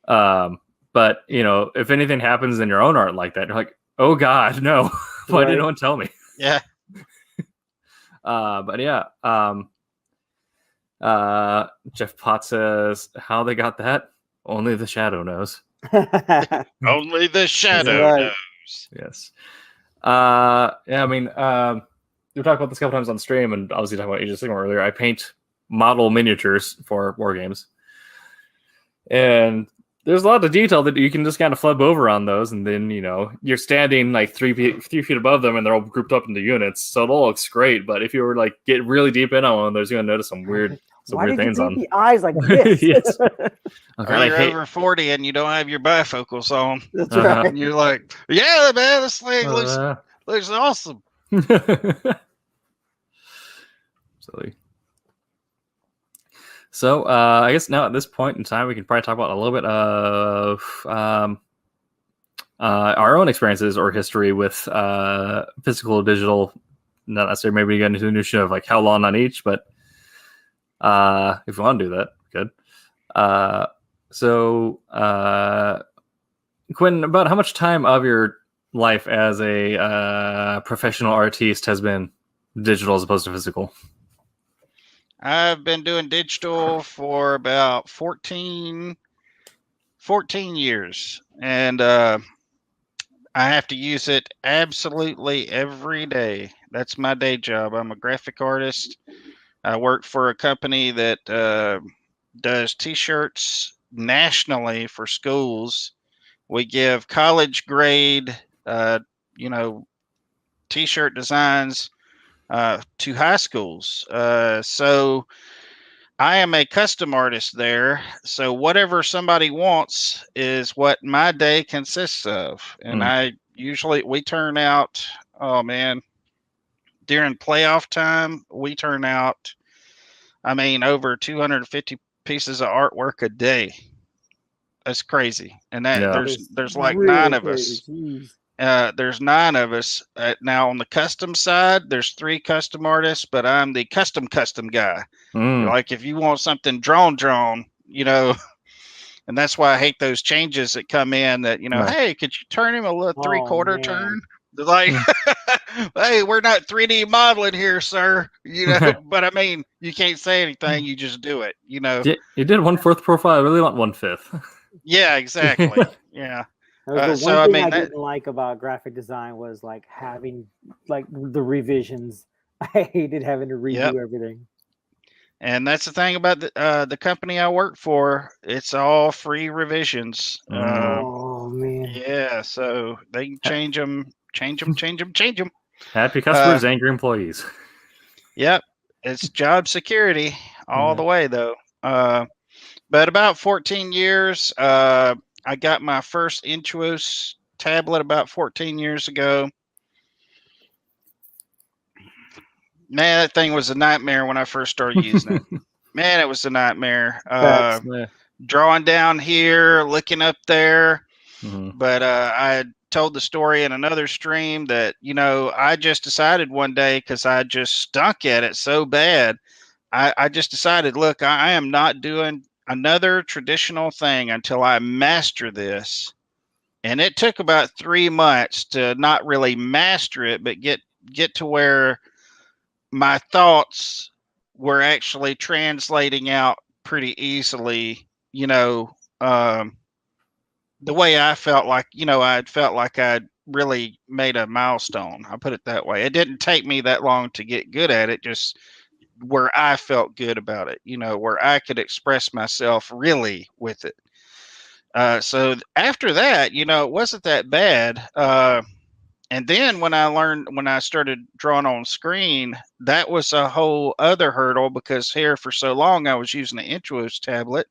But if anything happens in your own art like that, you're like, oh God, no! Why did no one tell me? Yeah. But yeah. Jeff Potts says how they got that. Only the shadow knows. Only the shadow Right. knows. Yes. Yeah, I mean, we talked about this a couple times on stream, and obviously talking about Age of Sigmar earlier. I paint model miniatures for war games, and there's a lot of detail that you can just kind of flub over on those, and then you're standing like 3 feet above them, and they're all grouped up into units, so it all looks great. But if you were like get really deep in on one, there's going to notice some weird Why did things you on. paint the eyes like this? Yes. Or you're over 40 and you don't have your bifocals on. That's Uh-huh. right. And you're like, yeah, man, this thing looks awesome. Silly. So I guess now at this point in time, we can probably talk about a little bit of our own experiences or history with physical, digital. Not necessarily maybe get into the notion of like how long on each, but if you want to do that, good. So Quinn, about how much time of your life as a professional artiste has been digital as opposed to physical? I've been doing digital for about 14 years, and I have to use it absolutely every day. That's my day job. I'm a graphic artist. I work for a company that does T-shirts nationally for schools. We give college grade, T-shirt designs to high schools. So I am a custom artist there. So whatever somebody wants is what my day consists of. And we turn out, oh man, during playoff time, we turn out, over 250 pieces of artwork a day. That's crazy. And there's like really 9 of crazy. us. Jeez. There's 9 of us. Now on the custom side, there's 3 custom artists, but I'm the custom guy. Like if you want something drawn, and that's why I hate those changes that come in that, Right. hey, could you turn him a little 3/4 man. turn? They're like, hey, we're not 3D modeling here, sir. But you can't say anything. You just do it, You did 1/4 profile. I really want 1/5. Yeah, exactly. Yeah. The one so, thing I didn't like about graphic design was like having like the revisions. I hated having to redo everything. And that's the thing about the company I work for. It's all free revisions. Oh man. Yeah, so they can change them. Happy customers, angry employees. Yep, it's job security all the way though. But about 14 years, I got my first Intuos tablet about 14 years ago. Man, that thing was a nightmare when I first started using it. Man, it was a nightmare. Drawing down here, looking up there. But I had told the story in another stream that, I just decided one day, because I just stunk at it so bad, I just decided, look, I am not doing another traditional thing until I master this. And it took about 3 months to not really master it, but get to where my thoughts were actually translating out pretty easily, the way I felt like, I'd felt like I'd really made a milestone. I'll put it that way. It didn't take me that long to get good at it, just where I felt good about it, where I could express myself really with it. So after that, it wasn't that bad. And then when I started drawing on screen, that was a whole other hurdle, because here for so long I was using the Intuos tablet.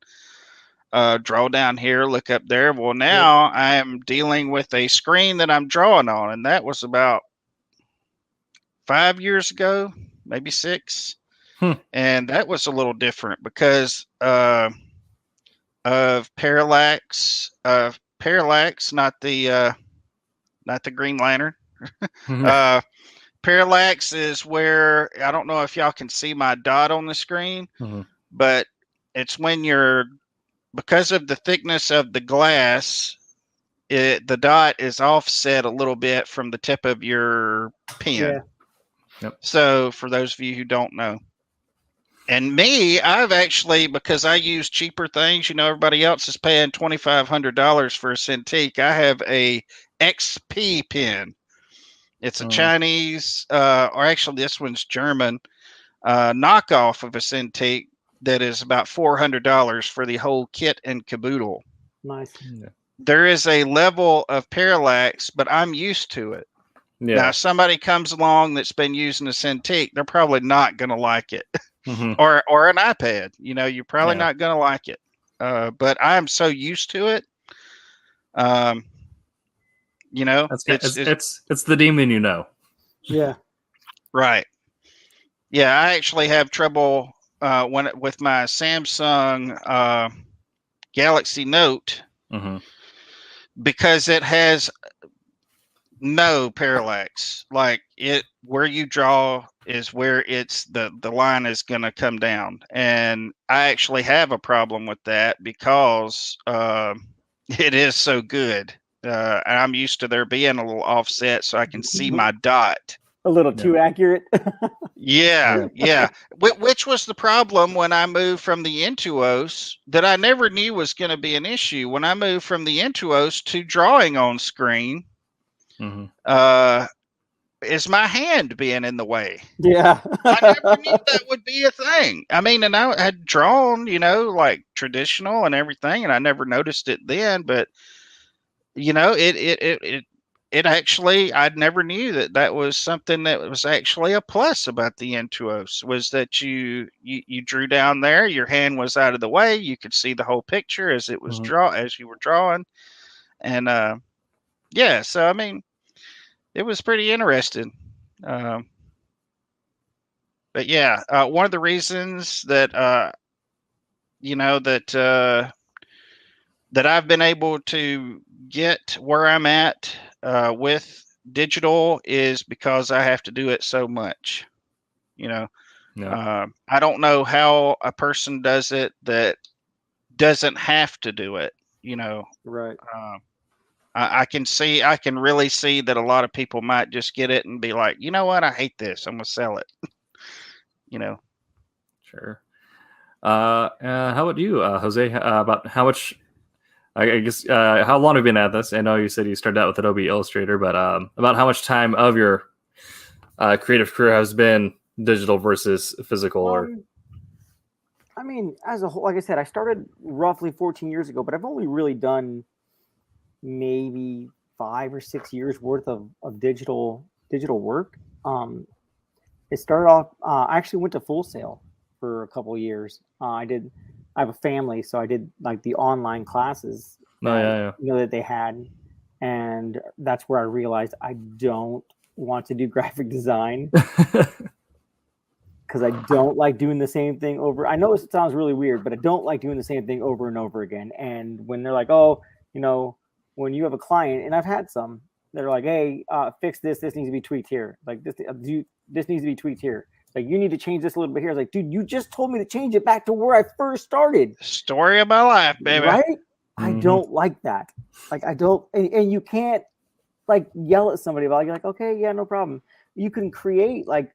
Draw down here, look up there. Well, now I am dealing with a screen that I'm drawing on, and that was about 5 years ago, maybe 6. And that was a little different because of parallax. Parallax, not the Green Lantern. Parallax is where, I don't know if y'all can see my dot on the screen, but it's when because of the thickness of the glass, the dot is offset a little bit from the tip of your pen. Yep. So for those of you who don't know. And me, I've actually, because I use cheaper things, everybody else is paying $2,500 for a Cintiq. I have a XP pen. It's a Chinese, or actually this one's German, knockoff of a Cintiq that is about $400 for the whole kit and caboodle. Nice. Yeah. There is a level of parallax, but I'm used to it. Yeah. Now, if somebody comes along that's been using a Cintiq, they're probably not going to like it. Mhm. or an iPad. You're probably Yeah. not going to like it. But I'm so used to it. It's the demon, Yeah. Right. Yeah, I actually have trouble with my Samsung Galaxy Note Mhm. because it has no parallax. Like where you draw is where the line is going to come down, and I actually have a problem with that because it is so good. I'm used to there being a little offset so I can see my dot. A little Yeah. too accurate. Yeah. Which was the problem when I moved from the Intuos that I never knew was going to be an issue. When I moved from the Intuos to drawing on screen, Mhm. is my hand being in the way? Yeah. I never knew that would be a thing. I mean, and I had drawn, like traditional and everything, and I never noticed it then. But it actually, I never knew that was something that was actually a plus about the Intuos, was that you drew down there, your hand was out of the way, you could see the whole picture as it was as you were drawing, and yeah. So I mean, it was pretty interesting. Um, but yeah, one of the reasons that that I've been able to get where I'm at with digital is because I have to do it so much. Yeah. I don't know how a person does it that doesn't have to do it. Right. I can really see that a lot of people might just get it and be like, you know what, I hate this, I'm gonna sell it. Sure. How about you, Jose? About how much? I guess how long have you been at this? I know you said you started out with Adobe Illustrator, but about how much time of your creative career has been digital versus physical? I mean, as a whole, like I said, I started roughly 14 years ago, but I've only really done maybe 5 or 6 years worth of digital work. It started off. I actually went to Full Sail for a couple of years. I have a family, so I did like the online classes. That they had, and that's where I realized I don't want to do graphic design because I don't like doing the same thing over. I know it sounds really weird, but I don't like doing the same thing over and over again. And when they're like, oh, when you have a client, and I've had some, they're like, hey, fix this. This needs to be tweaked here. Like this needs to be tweaked here. Like, you need to change this a little bit here. It's like, dude, you just told me to change it back to where I first started. Story of my life, baby. Right? I don't like that. Like, I don't, and you can't like yell at somebody about it. You're like, okay, yeah, no problem. You can create like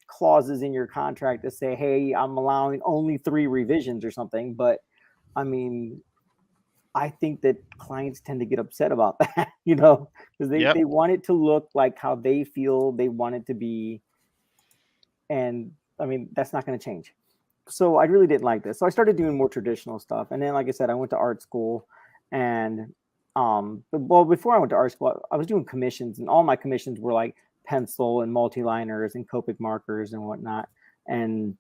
clauses in your contract to say, hey, I'm allowing only 3 revisions or something. But I mean, I think that clients tend to get upset about that, because they want it to look like how they feel they want it to be. And I mean, that's not going to change. So I really didn't like this. So I started doing more traditional stuff. And then, like I said, I went to art school, and before I went to art school, I was doing commissions, and all my commissions were like pencil and multi-liners and Copic markers and whatnot. And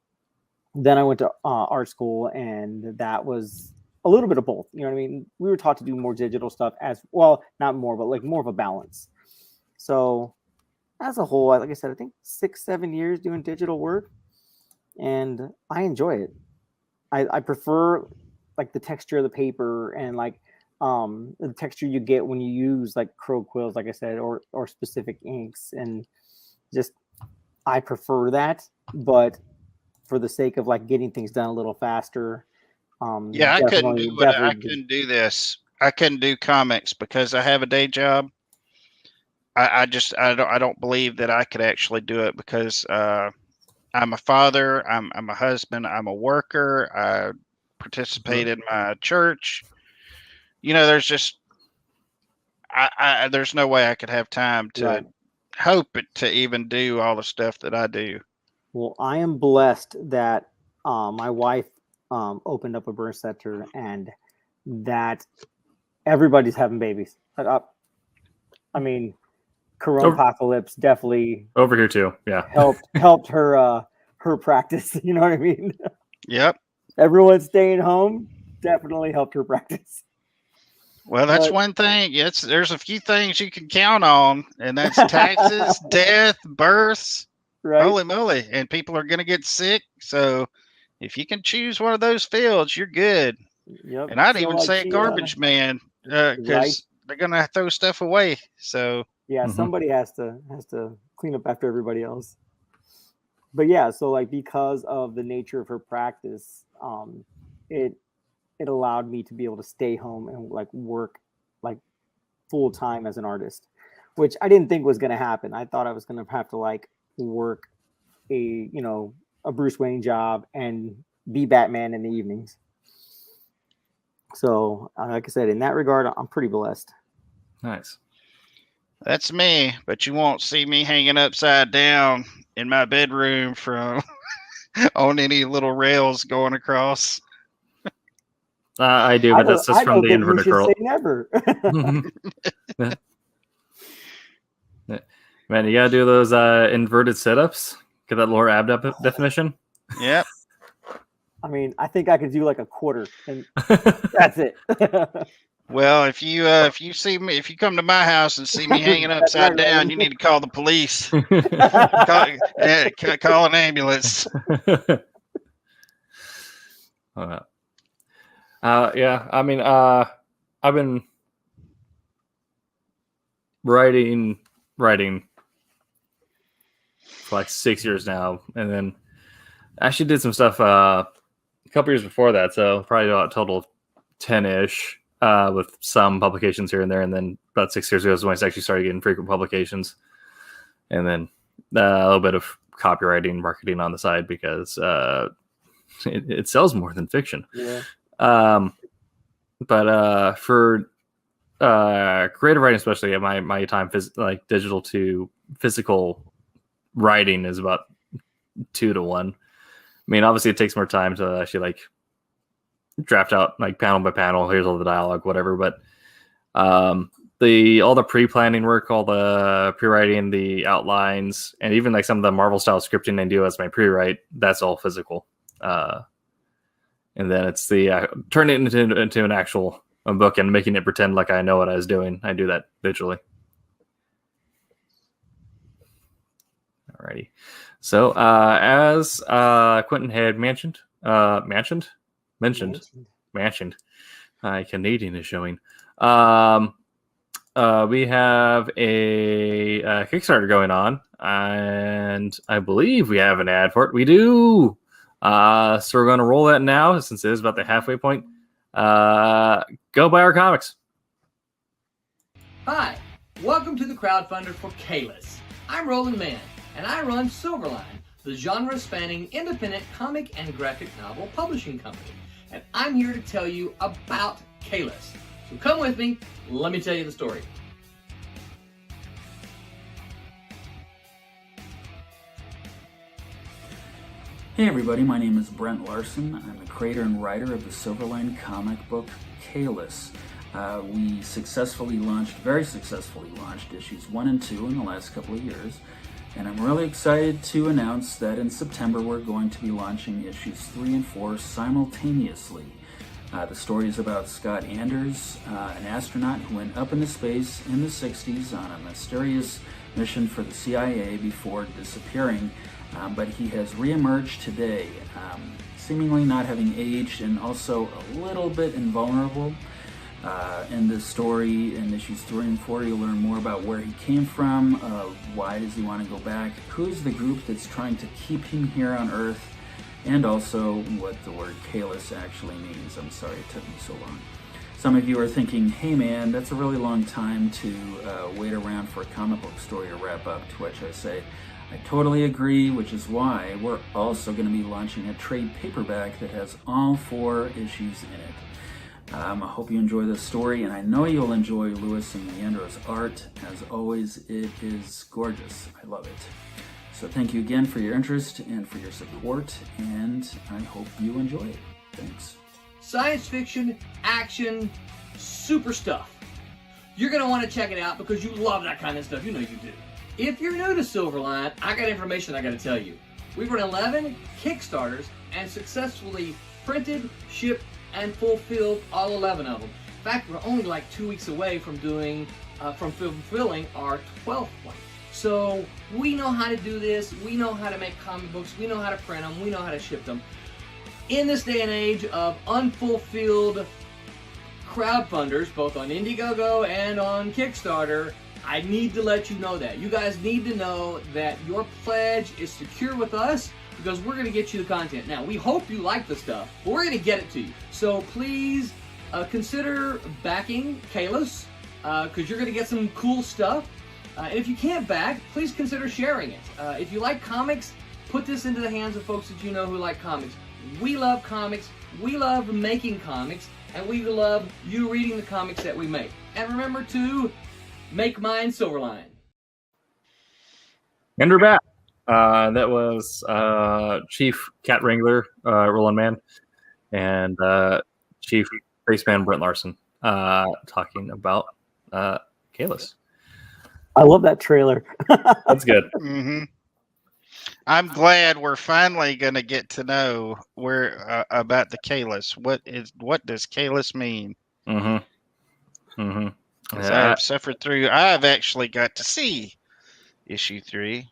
then I went to art school, and that was a little bit of both. You know what I mean? We were taught to do more digital stuff as well, not more, but like more of a balance. So as a whole, like I said, I think 6-7 years doing digital work, and I enjoy it. I prefer like the texture of the paper and like the texture you get when you use like crow quills, like I said, or specific inks, and just I prefer that. But for the sake of like getting things done a little faster, I couldn't do this. I couldn't do comics because I have a day job. I don't believe that I could actually do it because I'm a father. I'm a husband. I'm a worker. I participate in my church. There's just there's no way I could have time to Right. hope it to even do all the stuff that I do. Well, I am blessed that my wife opened up a birth center and that everybody's having babies. I mean, Coronapocalypse definitely Over here too. Yeah. helped her practice. You know what I mean? Yep. Everyone staying home definitely helped her practice. Well, that's But- one thing. There's a few things you can count on, and that's taxes, death, births. Right? Holy moly. And people are going to get sick. So if you can choose one of those fields, you're good. Yep. And I'd So, even like, say a she, garbage man, because Right. they're going to throw stuff away. So Yeah, Mhm. somebody has to clean up after everybody else. But yeah, so like because of the nature of her practice, it allowed me to be able to stay home and like work like full time as an artist, which I didn't think was going to happen. I thought I was going to have to like work a Bruce Wayne job and be Batman in the evenings. So like I said, in that regard, I'm pretty blessed. Nice. that's me. But you won't see me hanging upside down in my bedroom from on any little rails going across. I do, but that's just from the inverted curl. Say never. Man, you gotta do those inverted sit-ups. Get that lower ab definition. Yep. I mean, I think I could do like a quarter, and that's it. Well, if you see me, if you come to my house and see me hanging That's upside right, down, Ryan. you need to call the police. Call an ambulance. Yeah, I mean, I've been writing for like 6 years now, and then I actually did some stuff a couple years before that, so probably about a total of 10-ish, with some publications here and there, and then about 6 years ago is when I actually started getting frequent publications, and then a little bit of copywriting, marketing on the side because it sells more than fiction. Yeah. But for creative writing, especially, my time like digital to physical writing is about 2 to 1. I mean, obviously, it takes more time to actually like draft out like panel by panel. Here's all the dialogue, whatever. But all the pre-planning work, all the pre-writing, the outlines, and even like some of the Marvel style scripting I do as my pre-write, that's all physical. And then it's the turn it into an actual book and making it pretend like I know what I was doing. I do that digitally. Alrighty. So as Quentin had mentioned, Canadian is showing. We have a Kickstarter going on, and I believe we have an ad for it. We do. So we're going to roll that now since it is about the halfway point. Go buy our comics. Hi, welcome to the crowdfunder for Kalis. I'm Roland Mann, and I run Silverline, the genre-spanning independent comic and graphic novel publishing company. And I'm here to tell you about Kalis. So come with me, let me tell you the story. Hey everybody, my name is Brent Larson. I'm the creator and writer of the Silverline comic book Kalis. We very successfully launched issues 1 and 2 in the last couple of years, and I'm really excited to announce that in September we're going to be launching issues 3 and 4 simultaneously. The story is about Scott Anders, an astronaut who went up into space in the 60s on a mysterious mission for the CIA before disappearing. But he has reemerged today, seemingly not having aged and also a little bit invulnerable. In this story, in issues 3 and 4, you'll learn more about where he came from, why does he want to go back, who's the group that's trying to keep him here on Earth, and also what the word Kalis actually means. I'm sorry it took me so long. Some of you are thinking, hey man, that's a really long time to wait around for a comic book story to wrap up, to which I say, I totally agree, which is why we're also going to be launching a trade paperback that has all 4 issues in it. I hope you enjoy this story, and I know you'll enjoy Lewis and Leandro's art. As always, it is gorgeous. I love it. So thank you again for your interest and for your support, and I hope you enjoy it. Thanks. Science fiction, action, super stuff. You're going to want to check it out because you love that kind of stuff. You know you do. If you're new to Silverline, I got information I got to tell you. We've run 11 Kickstarters and successfully printed, shipped, and fulfilled all 11 of them. In fact, we're only like 2 weeks away from fulfilling our 12th one. So we know how to do this. We know how to make comic books. We know how to print them. We know how to ship them. In this day and age of unfulfilled crowdfunders, both on Indiegogo and on Kickstarter, I need to let you know that. You guys need to know that your pledge is secure with us because we're going to get you the content. Now, we hope you like the stuff, but we're going to get it to you. So please consider backing Kalis because you're going to get some cool stuff. And if you can't back, please consider sharing it. If you like comics, put this into the hands of folks that you know who like comics. We love comics, we love making comics, and we love you reading the comics that we make. And remember to make mine Silverline. And we're back. That was Chief Cat Wrangler, Roland Mann, and Chief Spaceman Brent Larson talking about Kalis. I love that trailer. That's good. Mm-hmm. I'm glad we're finally going to get to know where about the Kalis. What does Kalis mean? Mm-hmm. Mm-hmm. 'Cause I've suffered through. I've actually got to see issue 3,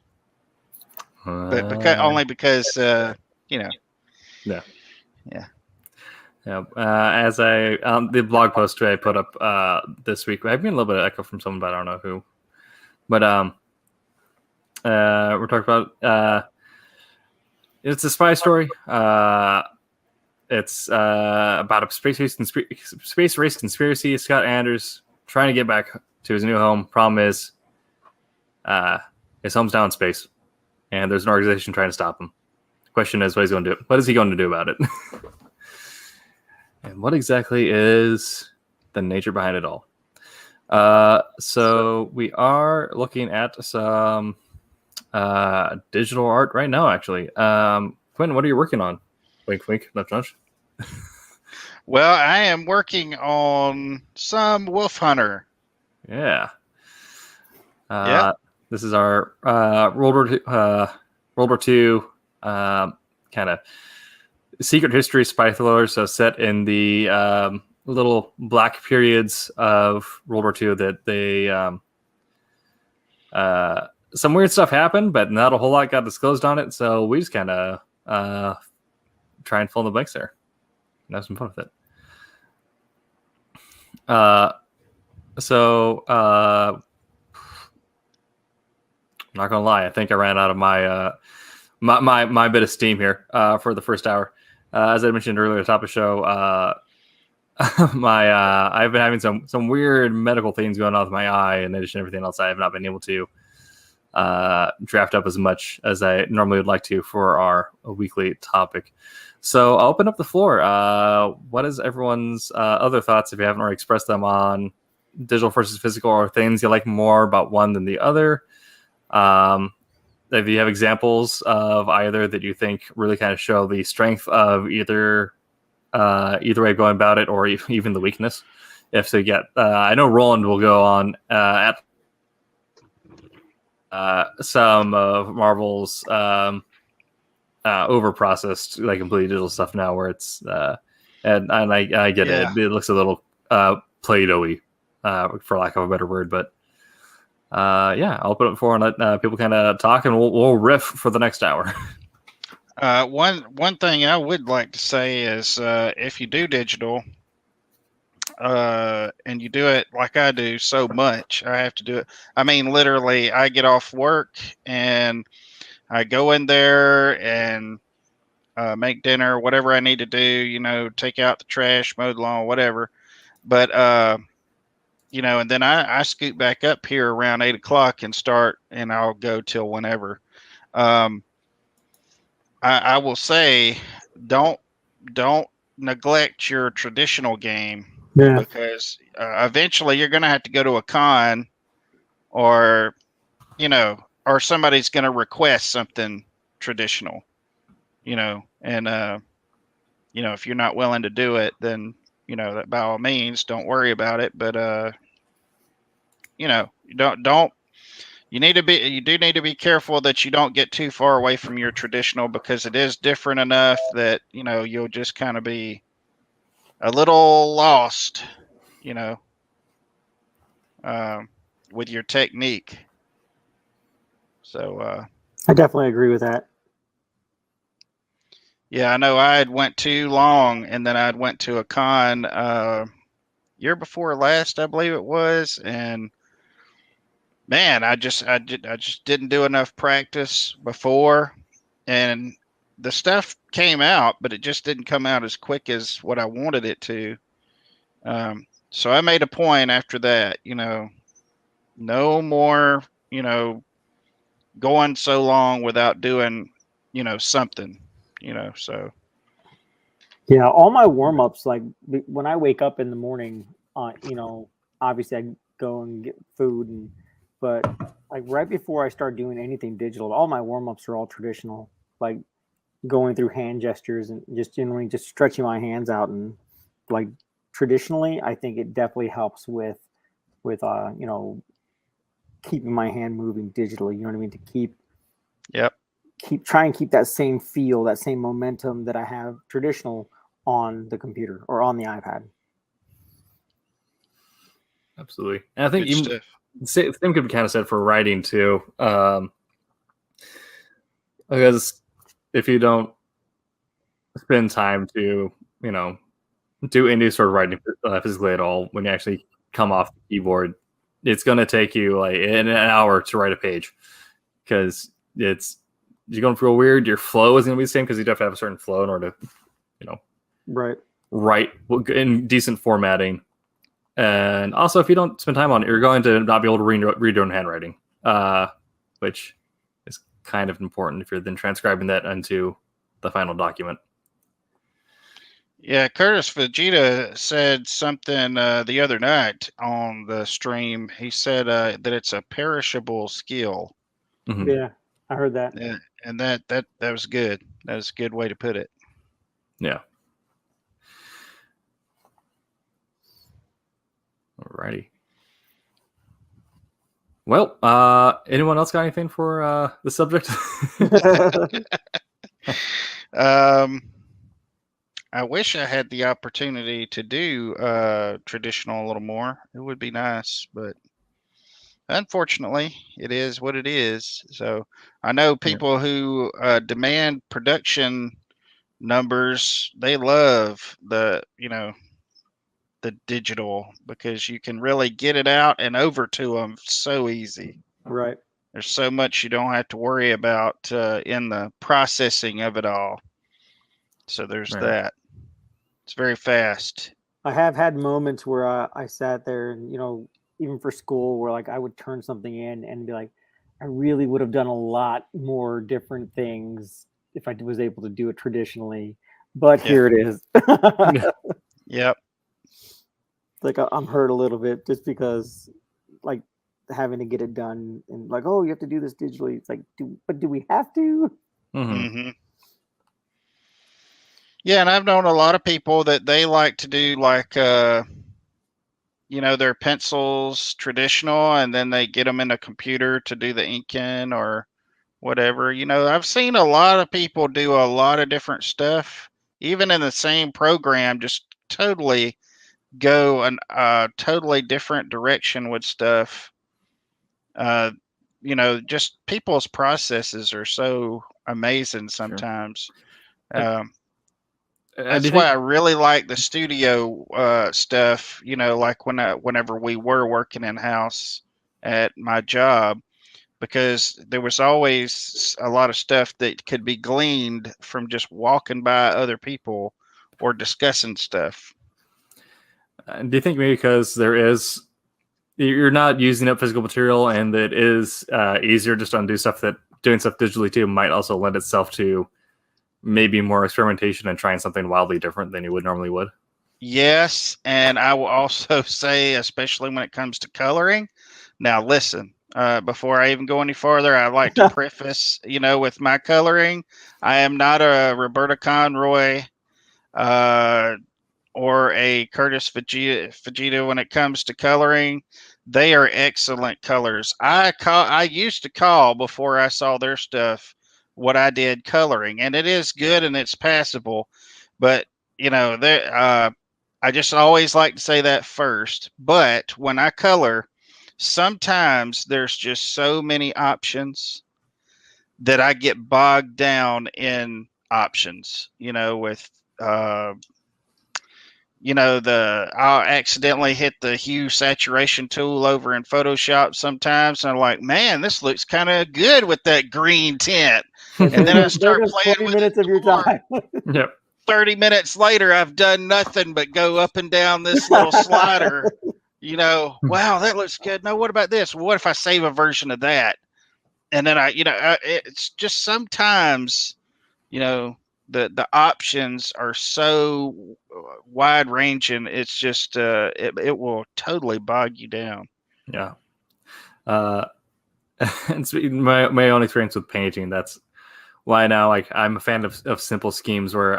but only because you know. Yeah. Yeah. Yeah. As the blog post I put up this week, I've been a little bit of echo from someone, but I don't know who. But we're talking about it's a spy story. It's about a space race conspiracy. Scott Anders trying to get back to his new home. Problem is, his home's down in space, and there's an organization trying to stop him. The question is, what is he going to do about it? And what exactly is the nature behind it all? So we are looking at some digital art right now, actually. Quentin, what are you working on? Wink, wink, nudge, nudge. Well, I am working on some Wolf Hunter. Yeah. Yeah. This is our World War II kind of secret history spy thriller. So set in the little black periods of World War II that they some weird stuff happened, but not a whole lot got disclosed on it. So we just kind of try and fill in the blanks there and have some fun with it. I'm not gonna lie, I think I ran out of my my bit of steam here for the first hour. As I mentioned earlier at the top of the show, I've been having some weird medical things going on with my eye. In addition to everything else, I have not been able to draft up as much as I normally would like to for our weekly topic. So I'll open up the floor. What is everyone's other thoughts, if you haven't already expressed them, on digital versus physical, or things you like more about one than the other? If you have examples of either that you think really kind of show the strength of either way going about it, or even the weakness. If so, get I know Roland will go on at some of Marvel's over-processed, like completely digital stuff now, where it's and I get it. It looks a little Play-Doh-y, for lack of a better word, but I'll put it before and let people kind of talk, and we'll riff for the next hour. One thing I would like to say is if you do digital and you do it like I do so much, I have to do it. I mean, literally, I get off work and I go in there and make dinner, whatever I need to do, take out the trash, mow the lawn, whatever. But, and then I scoot back up here around 8 o'clock and start, and I'll go till whenever. Um, I will say, don't neglect your traditional game, Yeah. because eventually you're going to have to go to a con, or or somebody's going to request something traditional, and if you're not willing to do it, then that by all means don't worry about it. But you don't you do need to be careful that you don't get too far away from your traditional, because it is different enough that you'll just kind of be a little lost, you know, with your technique. So I definitely agree with that. yeah, I know I had went too long, and then I went to a con year before last, I believe it was, and man, I just didn't do enough practice before, and the stuff came out, but it just didn't come out as quick as what I wanted it to. So I made a point after that, no more, going so long without doing, something, so. Yeah, all my warm ups, like when I wake up in the morning, obviously I go and get food, but like right before I start doing anything digital, all my warm ups are all traditional, like going through hand gestures and just generally just stretching my hands out, and like traditionally, I think it definitely helps with keeping my hand moving digitally. You know what I mean? To Yep. try and keep that same feel, that same momentum that I have traditional on the computer or on the iPad. Absolutely. And I think Good stuff. same could be kind of said for writing too. Because if you don't spend time to, do any sort of writing physically at all, when you actually come off the keyboard, it's going to take you like an hour to write a page, because you're going to feel weird. Your flow is going to be the same, because you have to have a certain flow in order to, right, write in decent formatting. And also, if you don't spend time on it, you're going to not be able to read your own handwriting, which is kind of important if you're then transcribing that into the final document. Yeah, Curtis Vegeta said something the other night on the stream. He said that it's a perishable skill. Mm-hmm. Yeah, I heard that. Yeah, and that was good. That was a good way to put it. Yeah. Alrighty. Well, anyone else got anything for the subject? I wish I had the opportunity to do traditional a little more. It would be nice, but unfortunately, it is what it is. So I know people who demand production numbers. They love the digital, because you can really get it out and over to them so easy. Right. There's so much you don't have to worry about in the processing of it all. So there's that. It's very fast. I have had moments where I sat there and, even for school, where like I would turn something in and be like, I really would have done a lot more different things if I was able to do it traditionally. But here it is. Yep. Like I'm hurt a little bit just because, like, having to get it done and like, oh, you have to do this digitally. It's like, do we have to? Mm-hmm. Mm-hmm. Yeah, and I've known a lot of people that they like to do like their pencils traditional, and then they get them in a computer to do the inking or whatever. I've seen a lot of people do a lot of different stuff, even in the same program, just totally go a totally different direction with stuff. Just people's processes are so amazing sometimes. Sure. That's why I really like the studio stuff. Like whenever we were working in house at my job, because there was always a lot of stuff that could be gleaned from just walking by other people or discussing stuff. Do you think maybe because you're not using up physical material, and it is easier just to undo stuff that doing stuff digitally too might also lend itself to maybe more experimentation and trying something wildly different than you would normally would. Yes, and I will also say, especially when it comes to coloring. Now, listen, before I even go any farther, I like to preface, with my coloring. I am not a Roberta Conroy or a Curtis Fujita when it comes to coloring. They are excellent colors. I used to call before I saw their stuff what I did coloring, and it is good and it's passable, but I just always like to say that first. But when I color, sometimes there's just so many options that I get bogged down in options, with I'll accidentally hit the hue saturation tool over in Photoshop sometimes, and I'm like, man, this looks kind of good with that green tint. And then I start playing 20 with minutes it of your more. time. Yep. 30 minutes later, I've done nothing but go up and down this little slider. Wow, that looks good. No, what about this? Well, what if I save a version of that? And then it's just sometimes, the options are so wide ranging. It's just it will totally bog you down. Yeah. It's my own experience with painting. That's why now I'm a fan of simple schemes where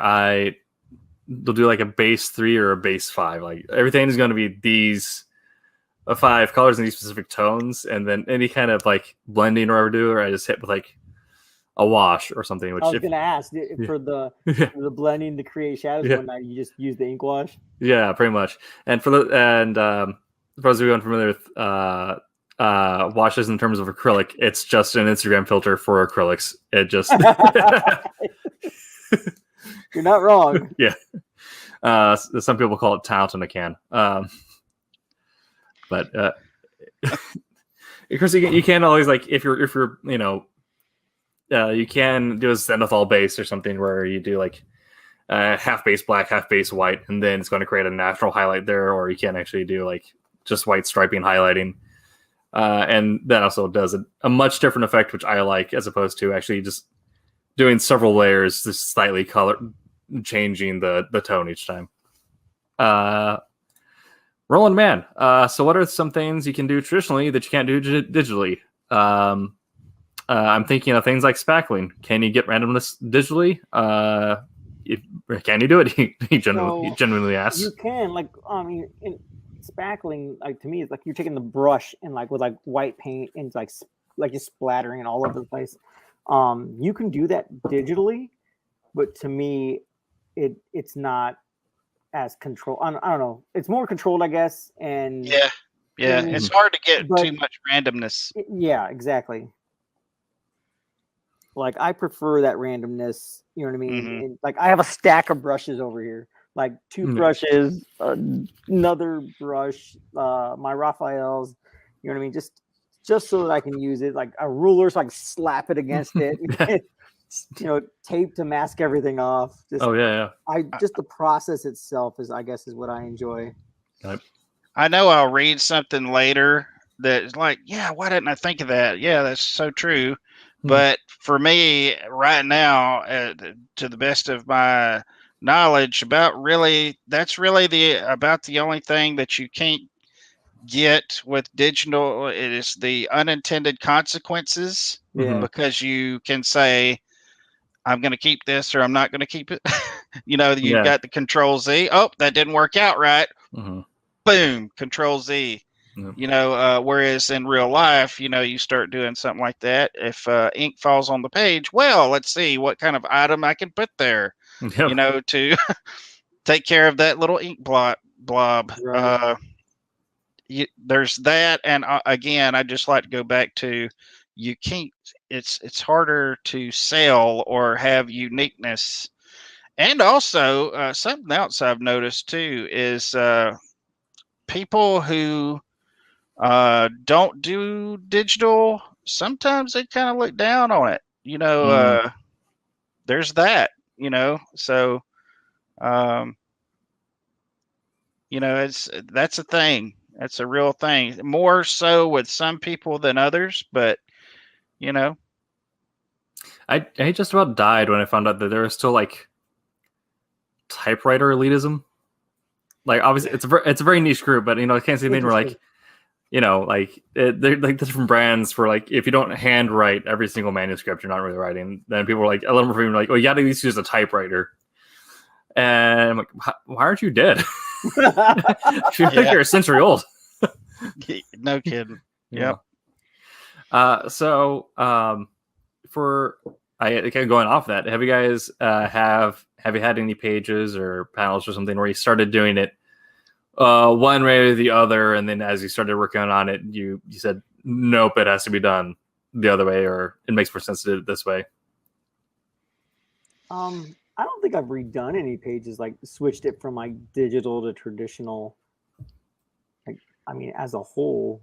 they'll do like a base 3 or a base 5. Like everything is going to be these 5 colors in these specific tones, and then any kind of like blending or whatever, I just hit with like a wash or something. Which I was going to ask for the blending to create shadows. Yeah. One night you just use the ink wash. Yeah, pretty much. And for those of you unfamiliar with washes in terms of acrylic, it's just an Instagram filter for acrylics. It just You're not wrong. Yeah. Some people call it talent in a can. But of course you can't always, like, if you're you can do a zenithal base or something where you do like half base black, half base white, and then it's going to create a natural highlight there, or you can actually do like just white striping highlighting. And that also does a much different effect, which I like, as opposed to actually just doing several layers, just slightly changing the tone each time. Roland Man, so what are some things you can do traditionally that you can't do digitally? I'm thinking of things like spackling. Can you get randomness digitally? Can you do it? He genuinely asks. You can, in spackling, like, to me, it's like you're taking the brush and like with like white paint and like you're splattering it all over the place. You can do that digitally, but to me, it's not as controlled. I don't know. It's more controlled, I guess. And yeah, it's hard to get too much randomness. Yeah, exactly. Like, I prefer that randomness. You know what I mean? Mm-hmm. And, like, I have a stack of brushes over here, like 2 brushes, another brush, my Raphael's. You know what I mean? Just so that I can use it, like a ruler, so I can slap it against it. Tape to mask everything off. Just the process itself is what I enjoy. I know I'll read something later that's like, yeah, why didn't I think of that? Yeah, that's so true. But for me right now, to the best of my knowledge, that's really about the only thing that you can't get with digital. It is the unintended consequences, because you can say, I'm going to keep this or I'm not going to keep it. You've got the Control Z. Oh, that didn't work out right. Mm-hmm. Boom, Control Z. Whereas in real life, you start doing something like that. If ink falls on the page, well, let's see what kind of item I can put there, to take care of that little ink blob. Right. There's that. And again, I just like to go back to, you can't, it's harder to sell or have uniqueness. And also something else I've noticed too is people who don't do digital, sometimes they kind of look down on it. There's that, so that's a thing. That's a real thing. More so with some people than others, but I just about died when I found out that there was still like typewriter elitism. Like obviously it's a very niche group, but I can't see anything where like they're like different brands for like if you don't handwrite every single manuscript, you're not really writing. Then people are like a little more like, oh, you got to at least use a typewriter. And I'm like, why aren't you dead? I feel like you're a century old. No kidding. Yep. For kind of going off that, have you guys have you had any pages or panels or something where you started doing it one way or the other, and then as you started working on it, you said, nope, it has to be done the other way, or it makes more sense to do it this way? I don't think I've redone any pages, like switched it from like digital to traditional. Like, I mean, as a whole.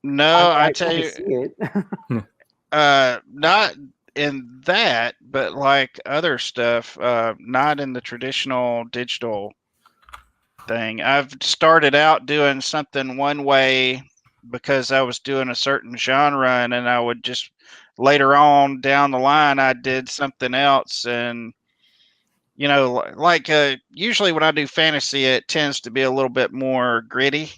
No, I tell kinda you, see it. not in that, but like other stuff, not in the traditional digital thing. I've started out doing something one way because I was doing a certain genre, and then I would just later on down the line I did something else. And like usually when I do fantasy, it tends to be a little bit more gritty.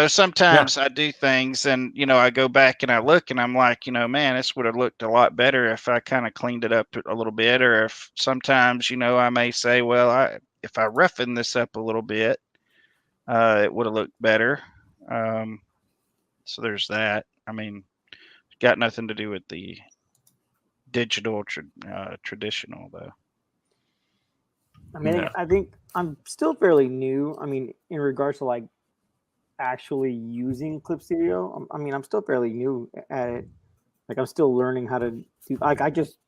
Sometimes I do things and, I go back and I look and I'm like, man, this would have looked a lot better if I kind of cleaned it up a little bit. Or if sometimes, I may say, well, if I roughen this up a little bit, it would have looked better. So there's that. I mean, got nothing to do with the digital traditional, though. I mean, I think I'm still fairly new. I mean, in regards to like actually using Clip Studio, I mean, I'm still fairly new at it. Like, I'm still learning how to do. Like, I just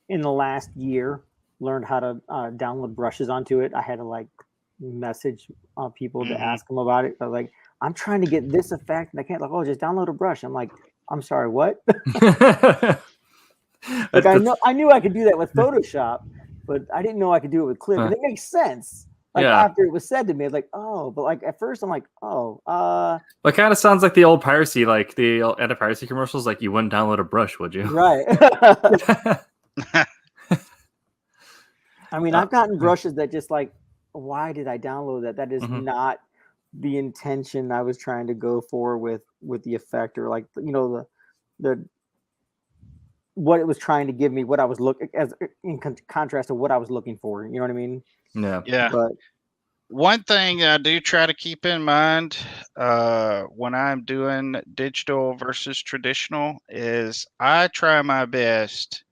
in the last year learned how to download brushes onto it. I had to like message people to ask them about it. But like, I'm trying to get this effect, and I can't. Like, oh, just download a brush. I'm like, I'm sorry, what? Like, I knew I could do that with Photoshop, but I didn't know I could do it with Clip, and it makes sense. Like after it was said to me, like, oh, but like at first I'm like, oh, well, it kind of sounds like the old piracy, like the anti-piracy commercials. Like, you wouldn't download a brush, would you? Right. I mean, I've gotten brushes that just like, why did I download that? That is not the intention I was trying to go for with the effect, or like the what it was trying to give me, what I was looking as in contrast to what I was looking for. You know what I mean? Yeah. But one thing I do try to keep in mind when I'm doing digital versus traditional is I try my best.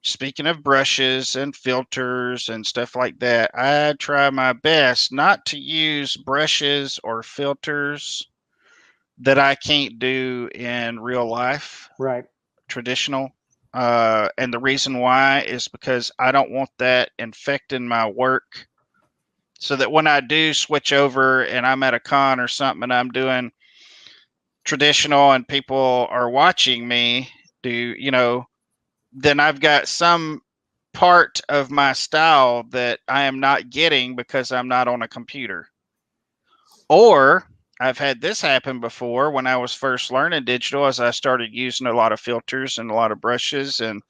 Speaking of brushes and filters and stuff like that, I try my best not to use brushes or filters that I can't do in real life. Right. Traditional. And the reason why is because I don't want that infecting my work, so that when I do switch over and I'm at a con or something and I'm doing traditional and people are watching me do, then I've got some part of my style that I am not getting because I'm not on a computer. Or I've had this happen before when I was first learning digital, as I started using a lot of filters and a lot of brushes and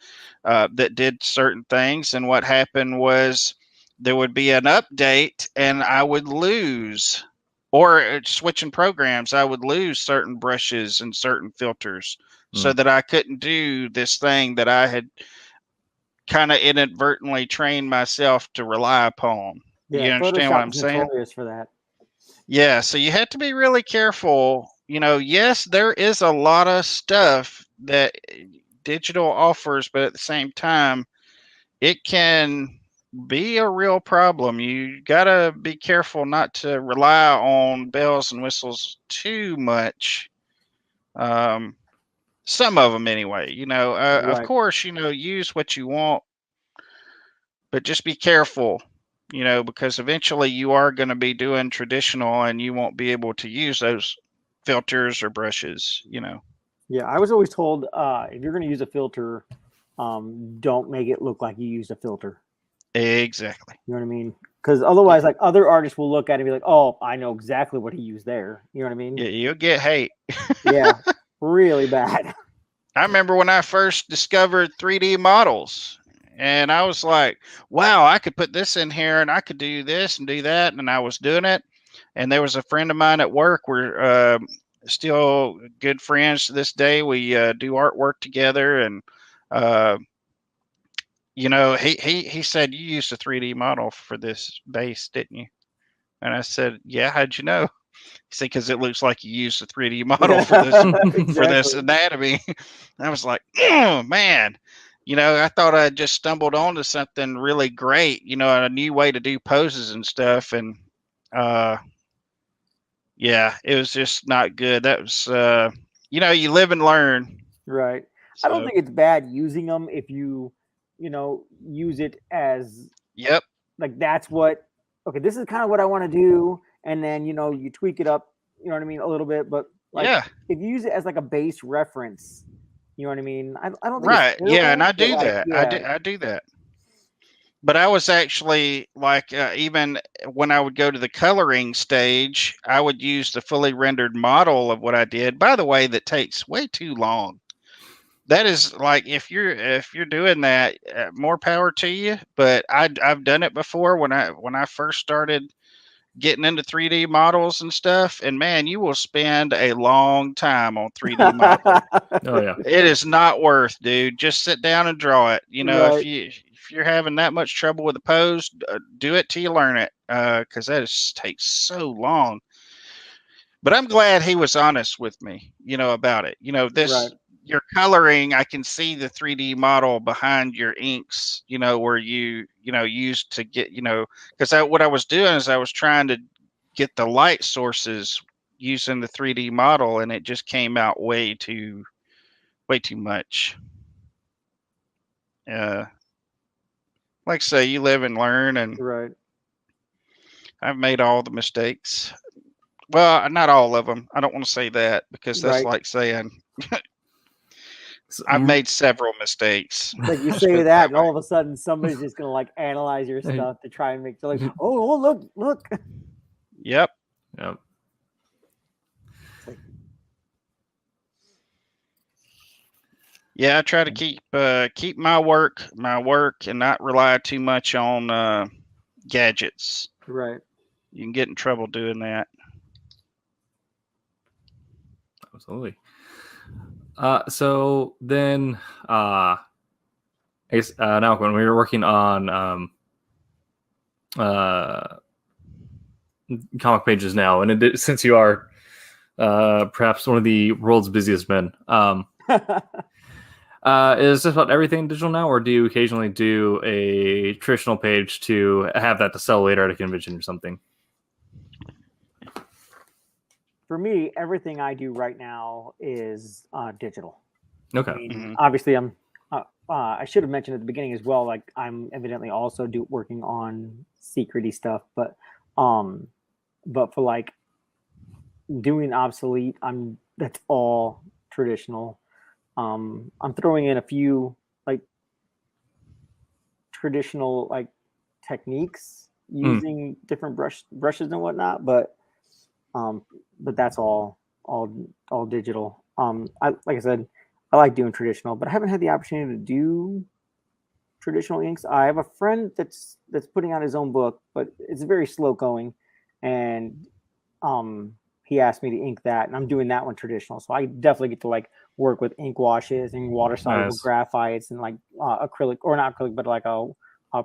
that did certain things. And what happened was there would be an update and I would lose, or switching programs, I would lose certain brushes and certain filters so that I couldn't do this thing that I had kind of inadvertently trained myself to rely upon. Yeah, you understand what I'm saying? Notorious for that. Yeah, so you have to be really careful. Yes, there is a lot of stuff that digital offers, but at the same time, it can be a real problem. You got to be careful not to rely on bells and whistles too much. Some of them anyway, Right. Of course, use what you want, but just be careful. Because eventually you are going to be doing traditional and you won't be able to use those filters or brushes, Yeah, I was always told if you're going to use a filter, don't make it look like you used a filter. Exactly. You know what I mean? Because otherwise, like other artists will look at it and be like, "Oh, I know exactly what he used there." You know what I mean? Yeah, you'll get hate. Yeah, really bad. I remember when I first discovered 3D models, and I was like, wow, I could put this in here and I could do this and do that. And I was doing it. And there was a friend of mine at work. We're still good friends to this day. We do artwork together. And, he said, you used a 3D model for this base, didn't you? And I said, yeah, how'd you know? He said, because it looks like you used a 3D model for this for this Exactly. anatomy. I was like, oh man, I thought I just stumbled onto something really great, a new way to do poses and stuff. And yeah, it was just not good. That was you live and learn. Right. I don't So think it's bad using them if you, use it as yep, like that's what. Okay, this is kind of what I want to do, and then you tweak it up. You know what I mean, a little bit, but like yeah, if you use it as like a base reference, you know what I mean. I don't think it's right, yeah, and terrible, I but do like that. yeah, I do that. But I was actually like, even when I would go to the coloring stage, I would use the fully rendered model of what I did. By the way, that takes way too long. That is like, if you're doing that, more power to you. But I've done it before when I first started getting into 3D models and stuff. And man, you will spend a long time on 3D modeling. Oh yeah. It is not worth, dude. Just sit down and draw it. If right, you're having that much trouble with the pose, do it till you learn it. Because takes so long. But I'm glad he was honest with me, about it. right. Your coloring, I can see the 3D model behind your inks. Where used to get, because what I was doing is I was trying to get the light sources using the 3D model, and it just came out way too much. Uh, like I say, you live and learn, and Right. I've made all the mistakes. Well, not all of them. I don't want to say that because that's Right. like saying So, I've made several mistakes. Like you Let's put say it that, that and way. all of a sudden somebody's just gonna like analyze your Hey. stuff to try and make like, oh look. Yep. Yep. Yeah, I try to keep my work, and not rely too much on gadgets. Right. You can get in trouble doing that. Absolutely. So then, I guess now when we were working on comic pages now, and since you are perhaps one of the world's busiest men, is just about everything digital now, or do you occasionally do a traditional page to have that to sell later at a convention or something? For me, everything I do right now is digital. Okay. I mean, Mhm. obviously, I'm. I should have mentioned at the beginning as well. Like, I'm evidently also working on secrety stuff, but for like doing obsolete, that's all traditional. I'm throwing in a few like traditional like techniques using different brushes and whatnot, but that's all digital. Like I said, I like doing traditional, but I haven't had the opportunity to do traditional inks. I have a friend that's putting out his own book, but it's very slow going, and he asked me to ink that, and I'm doing that one traditional. So I definitely get to like work with ink washes and water soluble Nice. graphites and like acrylic, or not acrylic, but like a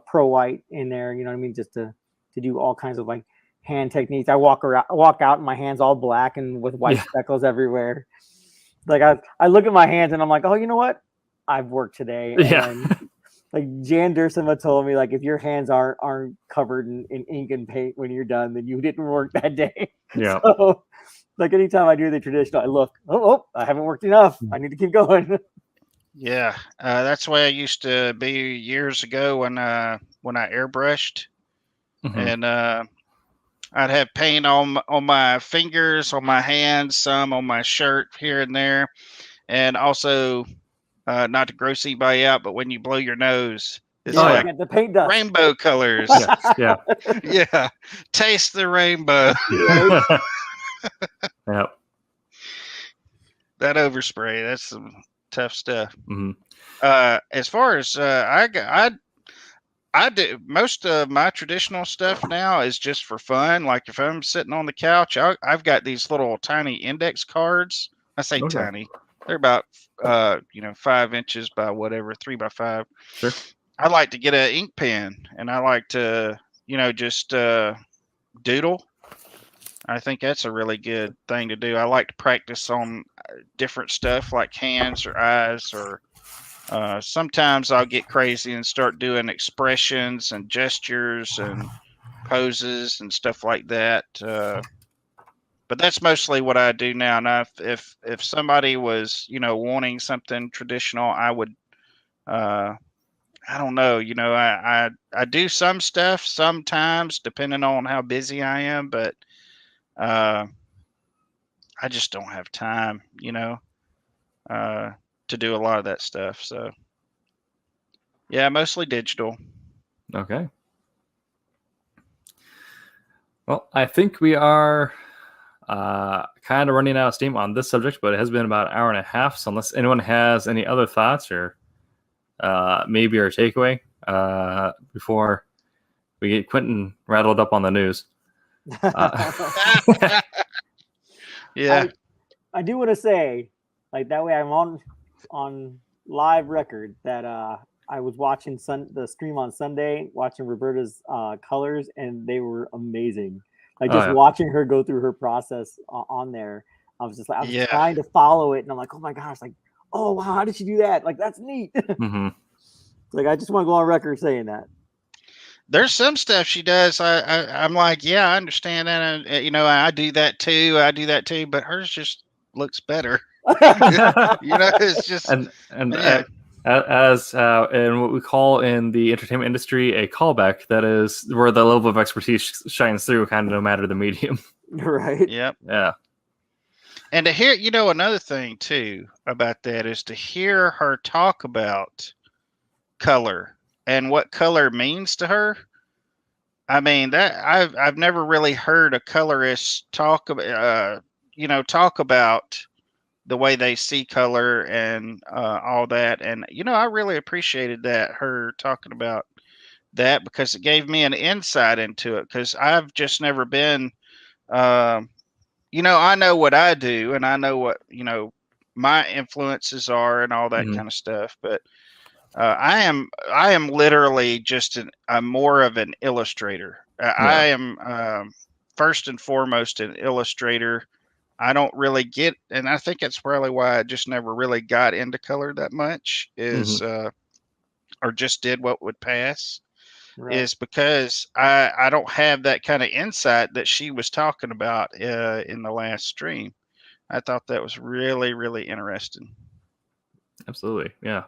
pro white in there. You know what I mean? Just to do all kinds of like hand techniques. I walk out, and my hands all black and with white speckles everywhere. Like I look at my hands and I'm like, oh, you know what? I've worked today. Yeah. And like Jan Dursema told me, like if your hands aren't covered in ink and paint when you're done, then you didn't work that day. Yeah. So like anytime I do the traditional, I look, oh, I haven't worked enough. I need to keep going. Yeah, that's the way I used to be years ago when I airbrushed, Mhm. and I'd have paint on my fingers, on my hands, some on my shirt here and there, and also not to gross anybody out, but when you blow your nose, It's Yeah, like get the paint dust. rainbow colors. Yeah. Yeah. Taste the rainbow. Yep. That overspray, that's some tough stuff. Mhm. As far as I do most of my traditional stuff now is just for fun. Like if I'm sitting on the couch, I've got these little tiny index cards. I say Okay. tiny. They're about 5 inches by whatever, 3x5. Sure. I like to get an ink pen and I like to, just doodle. I think that's a really good thing to do. I like to practice on different stuff like hands or eyes, or sometimes I'll get crazy and start doing expressions and gestures and poses and stuff like that. But that's mostly what I do now. Now, if somebody was, wanting something traditional, I would, I don't know, I do some stuff sometimes depending on how busy I am, but I just don't have time, to do a lot of that stuff. So, yeah, mostly digital. Okay. Well, I think we are kind of running out of steam on this subject, but it has been about an hour and a half. So unless anyone has any other thoughts or maybe our takeaway before we get Quentin rattled up on the news. Yeah. I do want to say, like, that way I'm on live record that I was watching the stream on Sunday, watching Roberta's colors, and they were amazing. Like just watching her go through her process on there, I was trying to follow it, and I'm like, oh my gosh, like, oh wow, how did she do that? Like that's neat. Mm-hmm. Like I just want to go on record saying that. There's some stuff she does. I'm like, yeah, I understand that, and I do that too. But hers just looks better. It's just and yeah. as in what we call in the entertainment industry a callback, that is where the level of expertise shines through, kind of no matter the medium. Right. Yep. Yeah. And to hear, another thing too about that is to hear her talk about color and what color means to her. I mean, that I've never really heard a colorist talk about the way they see color and all that. And I really appreciated that, her talking about that, because it gave me an insight into it, because I've just never been I know what I do and I know what my influences are and all that kind of stuff, but I am literally just I'm more of an illustrator. I am first and foremost an illustrator. I don't really get, and I think that's probably why I just never really got into color that much, is or just did what would pass, is because I don't have that kind of insight that she was talking about in the last stream. I thought that was really, really interesting. Absolutely. Yeah.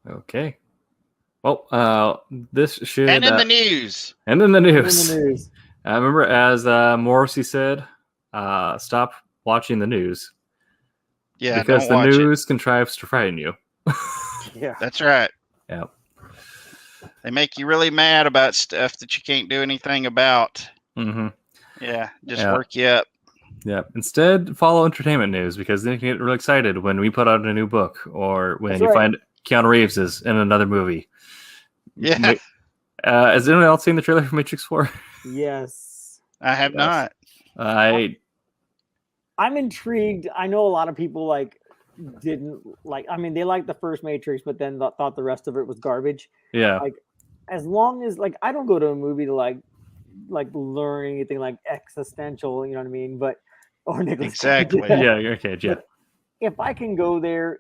Okay. Well, this should... And in the news. And in the news. In the news. I remember, as Morrissey said, stop watching the news. Yeah, because don't the watch news contrives to frighten you. Yeah. That's right. Yeah. They make you really mad about stuff that you can't do anything about. Mm-hmm. Yeah, just work you up. Yeah. Instead, follow entertainment news, because then you can get really excited when we put out a new book, or when you find Keanu Reeves is in another movie. Yeah. Has anyone else seen the trailer for Matrix 4? Yes. I have not. I'm intrigued. I know a lot of people didn't like. I mean, they liked the first Matrix, but then thought the rest of it was garbage. Yeah. Like, as long as I don't go to a movie to like learn anything like existential. You know what I mean? Or Nicholas exactly. Cage. Yeah. Okay. Yeah. But if I can go there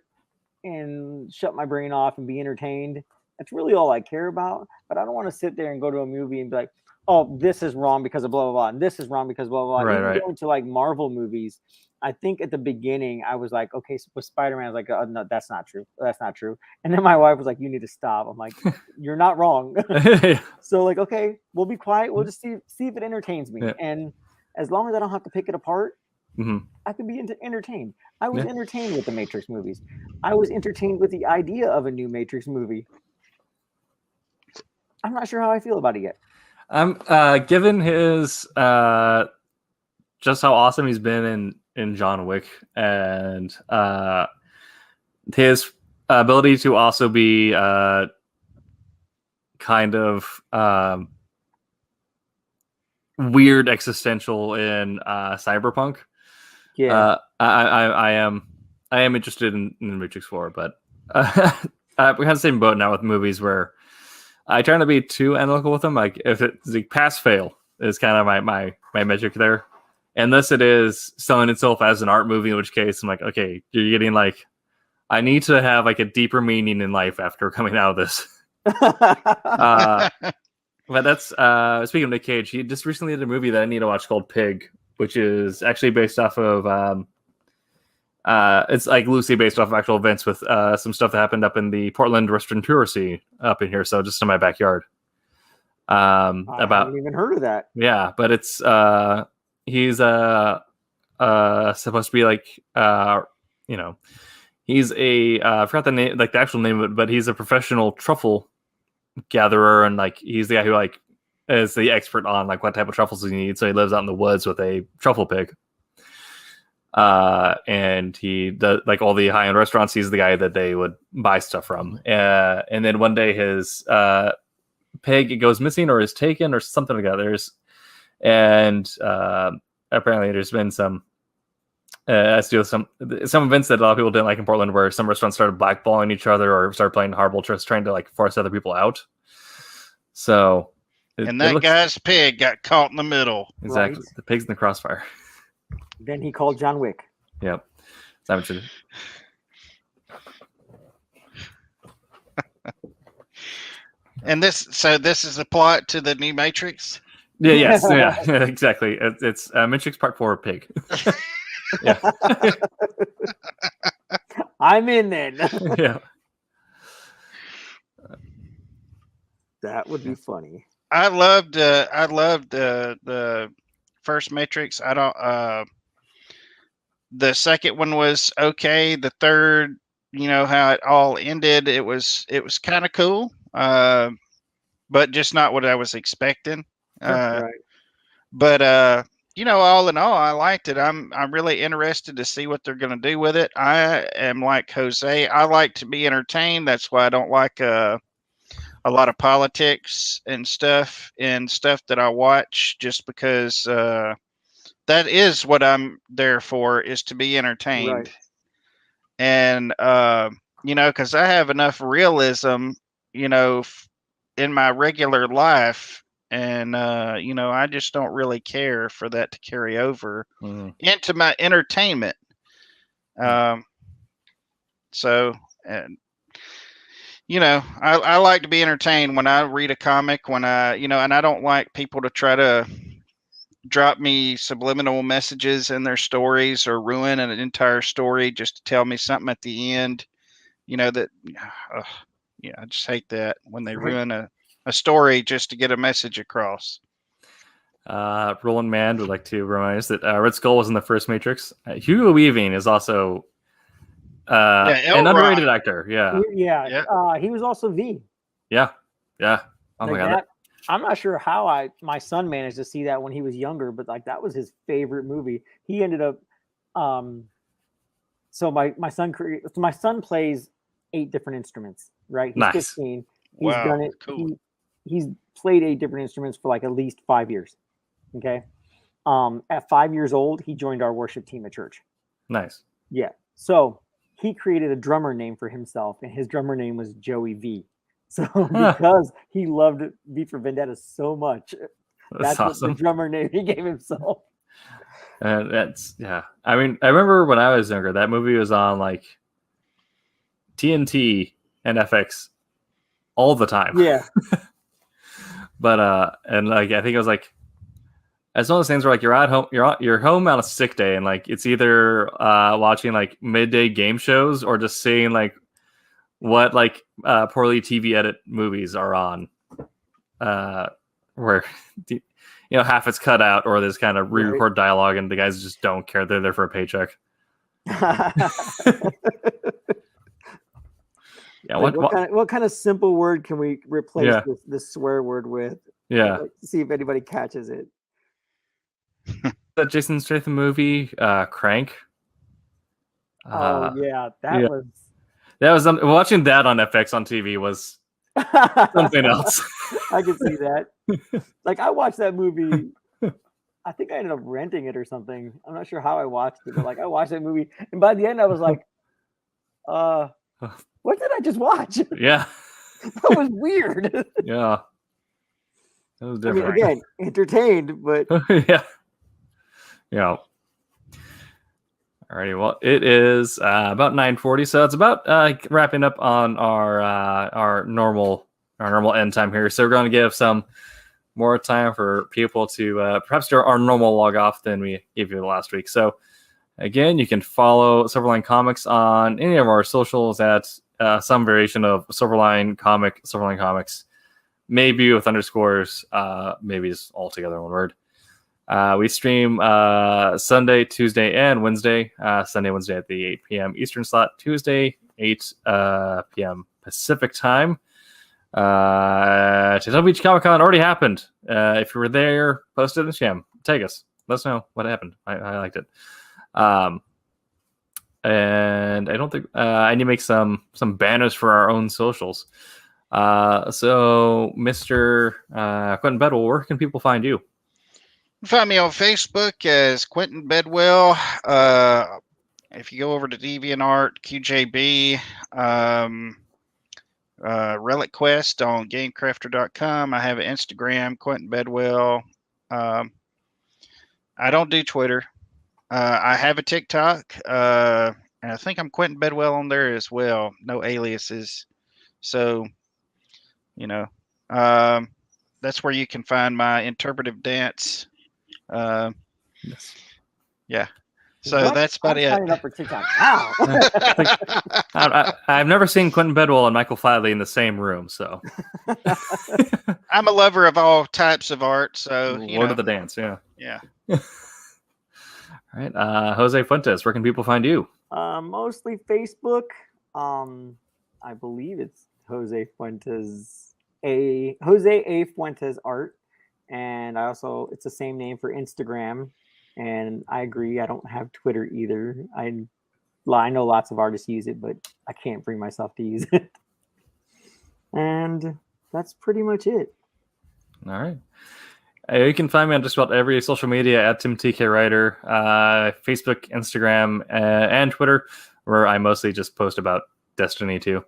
and shut my brain off and be entertained, that's really all I care about. But I don't want to sit there and go to a movie and be like, oh, this is wrong because of blah blah blah, and this is wrong because blah blah blah. Even going to Marvel movies, I think at the beginning I was like, okay, so with Spider-Man, I was like, oh, no, that's not true. That's not true. And then my wife was like, you need to stop. I'm like, you're not wrong. So okay, we'll be quiet. We'll just see if it entertains me. Yeah. And as long as I don't have to pick it apart, Mhm. I could be entertained. I was Yeah. entertained with the Matrix movies. I was entertained with the idea of a new Matrix movie. I'm not sure how I feel about it yet. Given his just how awesome he's been in John Wick, and his ability to also be kind of weird existential in Cyberpunk. Yeah. I am interested in Matrix 4, but we have the same boat now with movies where I try not to be too analytical with them. Like if it's like pass fail is kind of my metric there. Unless it is selling itself as an art movie, in which case I'm like, okay, you're getting like, I need to have like a deeper meaning in life after coming out of this. But that's speaking of Nick Cage, he just recently did a movie that I need to watch called Pig, which is actually based off of it's like loosely based off of actual events with some stuff that happened up in the Portland restaurateur up in here, so just in my backyard. I haven't even heard of that. Yeah, but it's he's supposed to be like he's a I forgot the name, like the actual name of it, but he's a professional truffle gatherer, and like he's the guy who like is the expert on like what type of truffles he needs. So he lives out in the woods with a truffle pig. And he does like all the high-end restaurants. He's the guy that they would buy stuff from. And then one day his pig goes missing or is taken or something like that. And apparently there's been some has to do with some events that a lot of people didn't like in Portland, where some restaurants started blackballing each other or started playing hardball tricks, trying to like force other people out. So, that guy's pig got caught in the middle. Exactly, Right. The pig's in the crossfire. Then he called John Wick. Yep. So And this is the plot to the new Matrix. yeah, yes, yeah, exactly. It's Matrix Part 4 Pig. Yeah. I'm in then. Yeah. That would be funny. I loved the first Matrix. I don't. The second one was okay. The third, how it all ended. It was kind of cool, but just not what I was expecting. Right. But all in all, I liked it. I'm really interested to see what they're going to do with it. I am like Jose. I like to be entertained. That's why I don't like a lot of politics and stuff that I watch, just because that is what I'm there for, is to be entertained. Right. And because I have enough realism, in my regular life. And, I just don't really care for that to carry over into my entertainment. So, and, I like to be entertained when I read a comic, when and I don't like people to try to drop me subliminal messages in their stories or ruin an entire story just to tell me something at the end, that, I just hate that when they ruin a story just to get a message across. Roland Mand would like to remind us that Red Skull was in the first Matrix. Hugo Weaving is also an underrated actor. Yeah. He was also V. Yeah. Oh my god. I'm not sure how my son managed to see that when he was younger, but like that was his favorite movie. He ended up so my son plays 8 different instruments, right? He's nice. 15. He's done it. Cool. He's played 8 different instruments for like at least 5 years. Okay. At 5 years old, he joined our worship team at church. Nice. Yeah. So he created a drummer name for himself, and his drummer name was Joey V. So because he loved V for Vendetta so much, that's awesome. what the drummer name he gave himself. That's I mean, I remember when I was younger, that movie was on like TNT and FX all the time. Yeah. But and like I think it was like, it's one of those things where like you're at home, you're home on a sick day, and like it's either watching like midday game shows or just seeing like what like poorly TV edit movies are on, where half it's cut out, or there's kind of re-record dialogue, and the guys just don't care. They're there for a paycheck. Yeah. Like, what kind of simple word can we replace this swear word with? Yeah. Like, see if anybody catches it. That Jason Statham movie, Crank. Oh yeah, that was watching that on FX on TV was something else. I can see that. Like, I watched that movie. I think I ended up renting it or something. I'm not sure how I watched it, but like I watched that movie, and by the end I was like, what did I just watch? Yeah. That was weird. Yeah. That was I different. mean, again, entertained, but yeah. Yeah. Alrighty, well, it is about 9:40, so it's about wrapping up on our normal end time here. So we're going to give some more time for people to perhaps do our normal log off than we gave you last week. So again, you can follow Silverline Comics on any of our socials at some variation of Silverline Comics, maybe with underscores, maybe just all together one word. We stream Sunday, Tuesday, and Wednesday. Sunday, Wednesday at the 8 p.m. Eastern slot. Tuesday, 8 p.m. Pacific time. Turtle Beach Comic Con already happened. If you were there, post it in Sham. Tag us. Let us know what happened. I liked it. And I don't think I need to make some banners for our own socials. So, Mr. Quentin Bedwell, where can people find you? Find me on Facebook as Quentin Bedwell. If you go over to DeviantArt, QJB, Relic Quest on GameCrafter.com. I have an Instagram, Quentin Bedwell. I don't do Twitter. I have a TikTok, and I think I'm Quentin Bedwell on there as well. No aliases. So, that's where you can find my interpretive dance. Yes. Yeah. So that's about it. Signing up for TikTok. Wow. I've never seen Quentin Bedwell and Michael Flatley in the same room, so I'm a lover of all types of art. So Lord of the Dance, yeah. Yeah. All right, Jose Fuentes, where can people find you? Mostly Facebook. I believe it's Jose A. Fuentes Art. And it's the same name for Instagram. And I agree, I don't have Twitter either. I know lots of artists use it, but I can't bring myself to use it. And that's pretty much it. All right. You can find me on just about every social media at TimTKWriter, Facebook, Instagram, and Twitter, where I mostly just post about Destiny 2.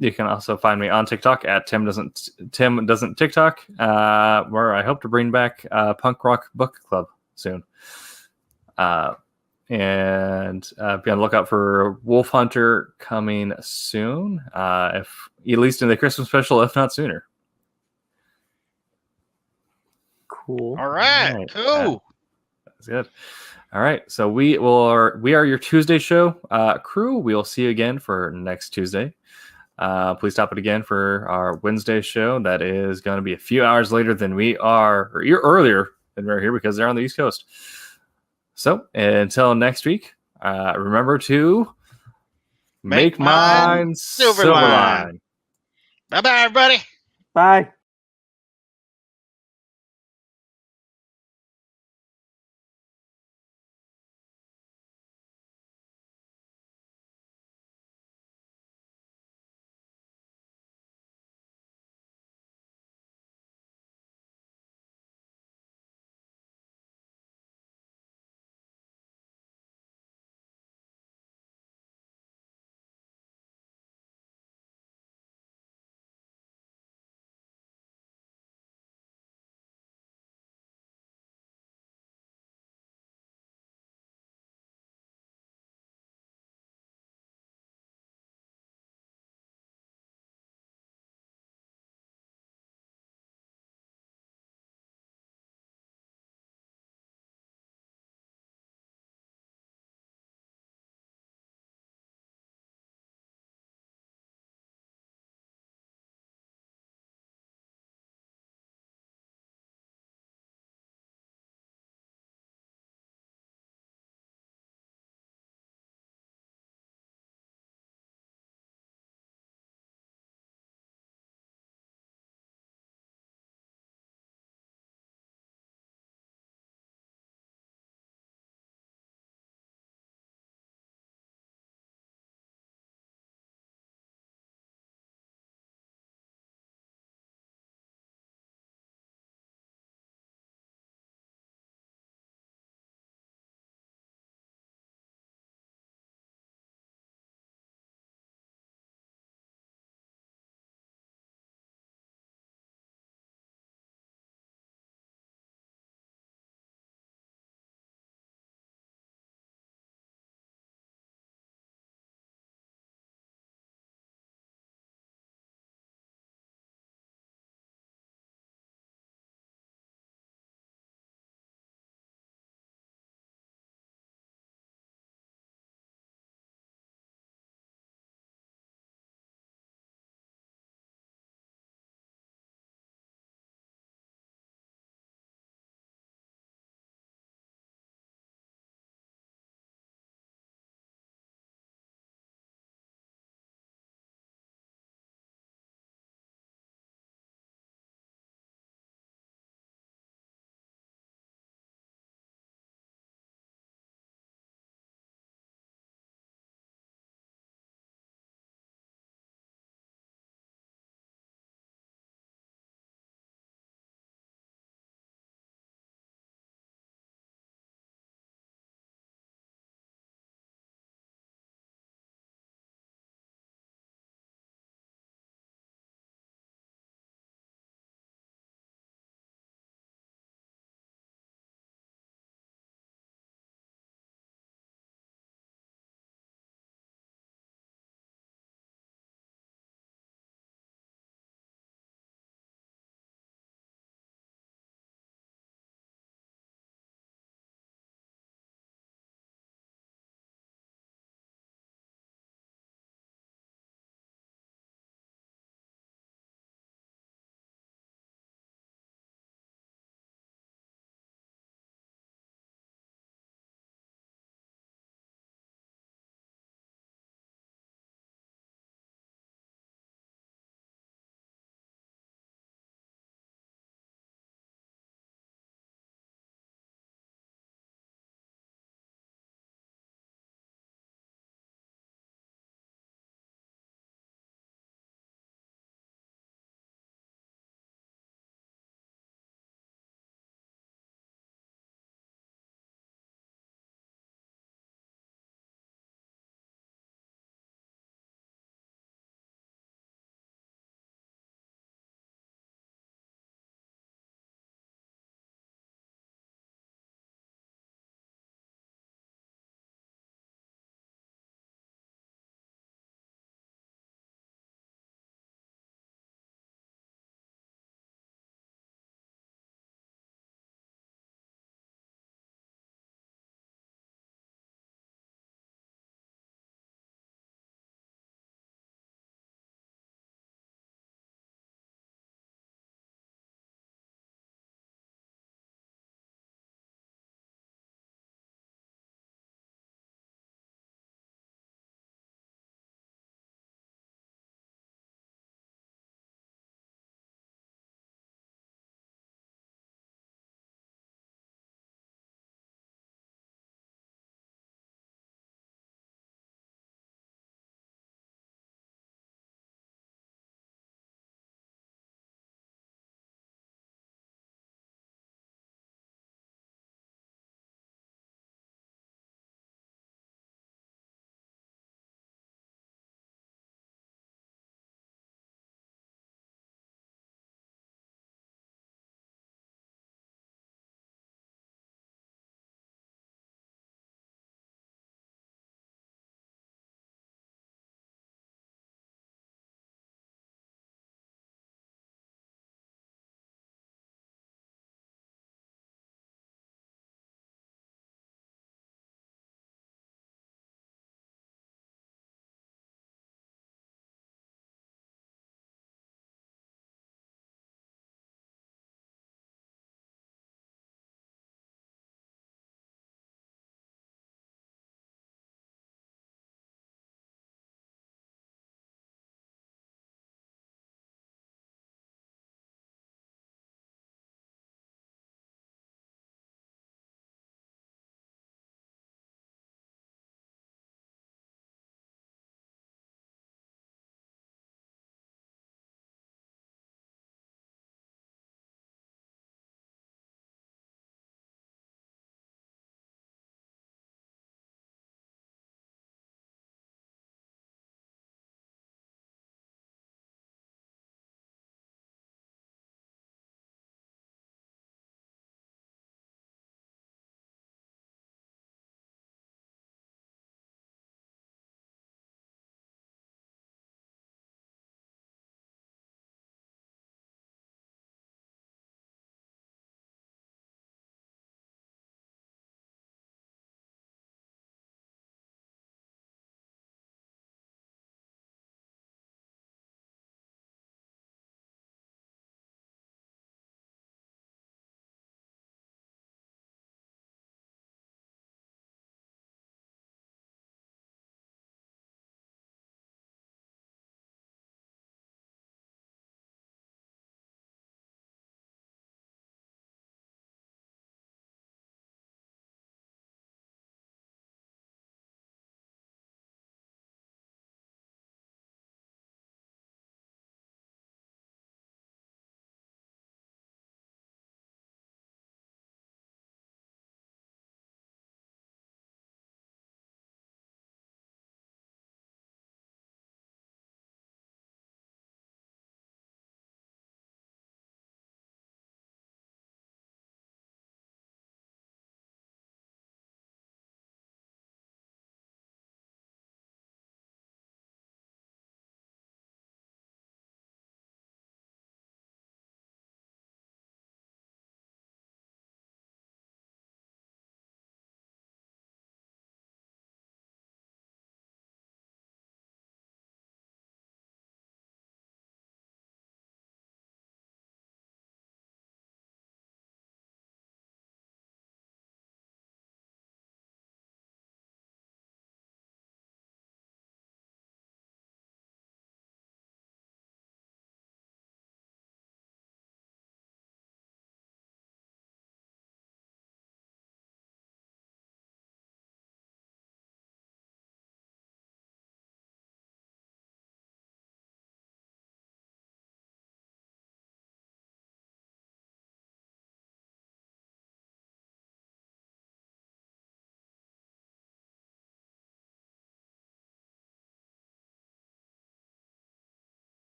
You can also find me on TikTok at Tim Doesn't TikTok, where I hope to bring back Punk Rock Book Club soon. And be on the lookout for Wolf Hunter coming soon, if at least in the Christmas special, if not sooner. Cool. All right. Cool. That's good. All right. So we are your Tuesday show crew. We'll see you again for next Tuesday. Please stop it again for our Wednesday show. That is going to be a few hours later than we are, or you're earlier than we're here because they're on the East Coast. So until next week, remember to make mine Silverline. Bye-bye, everybody. Bye.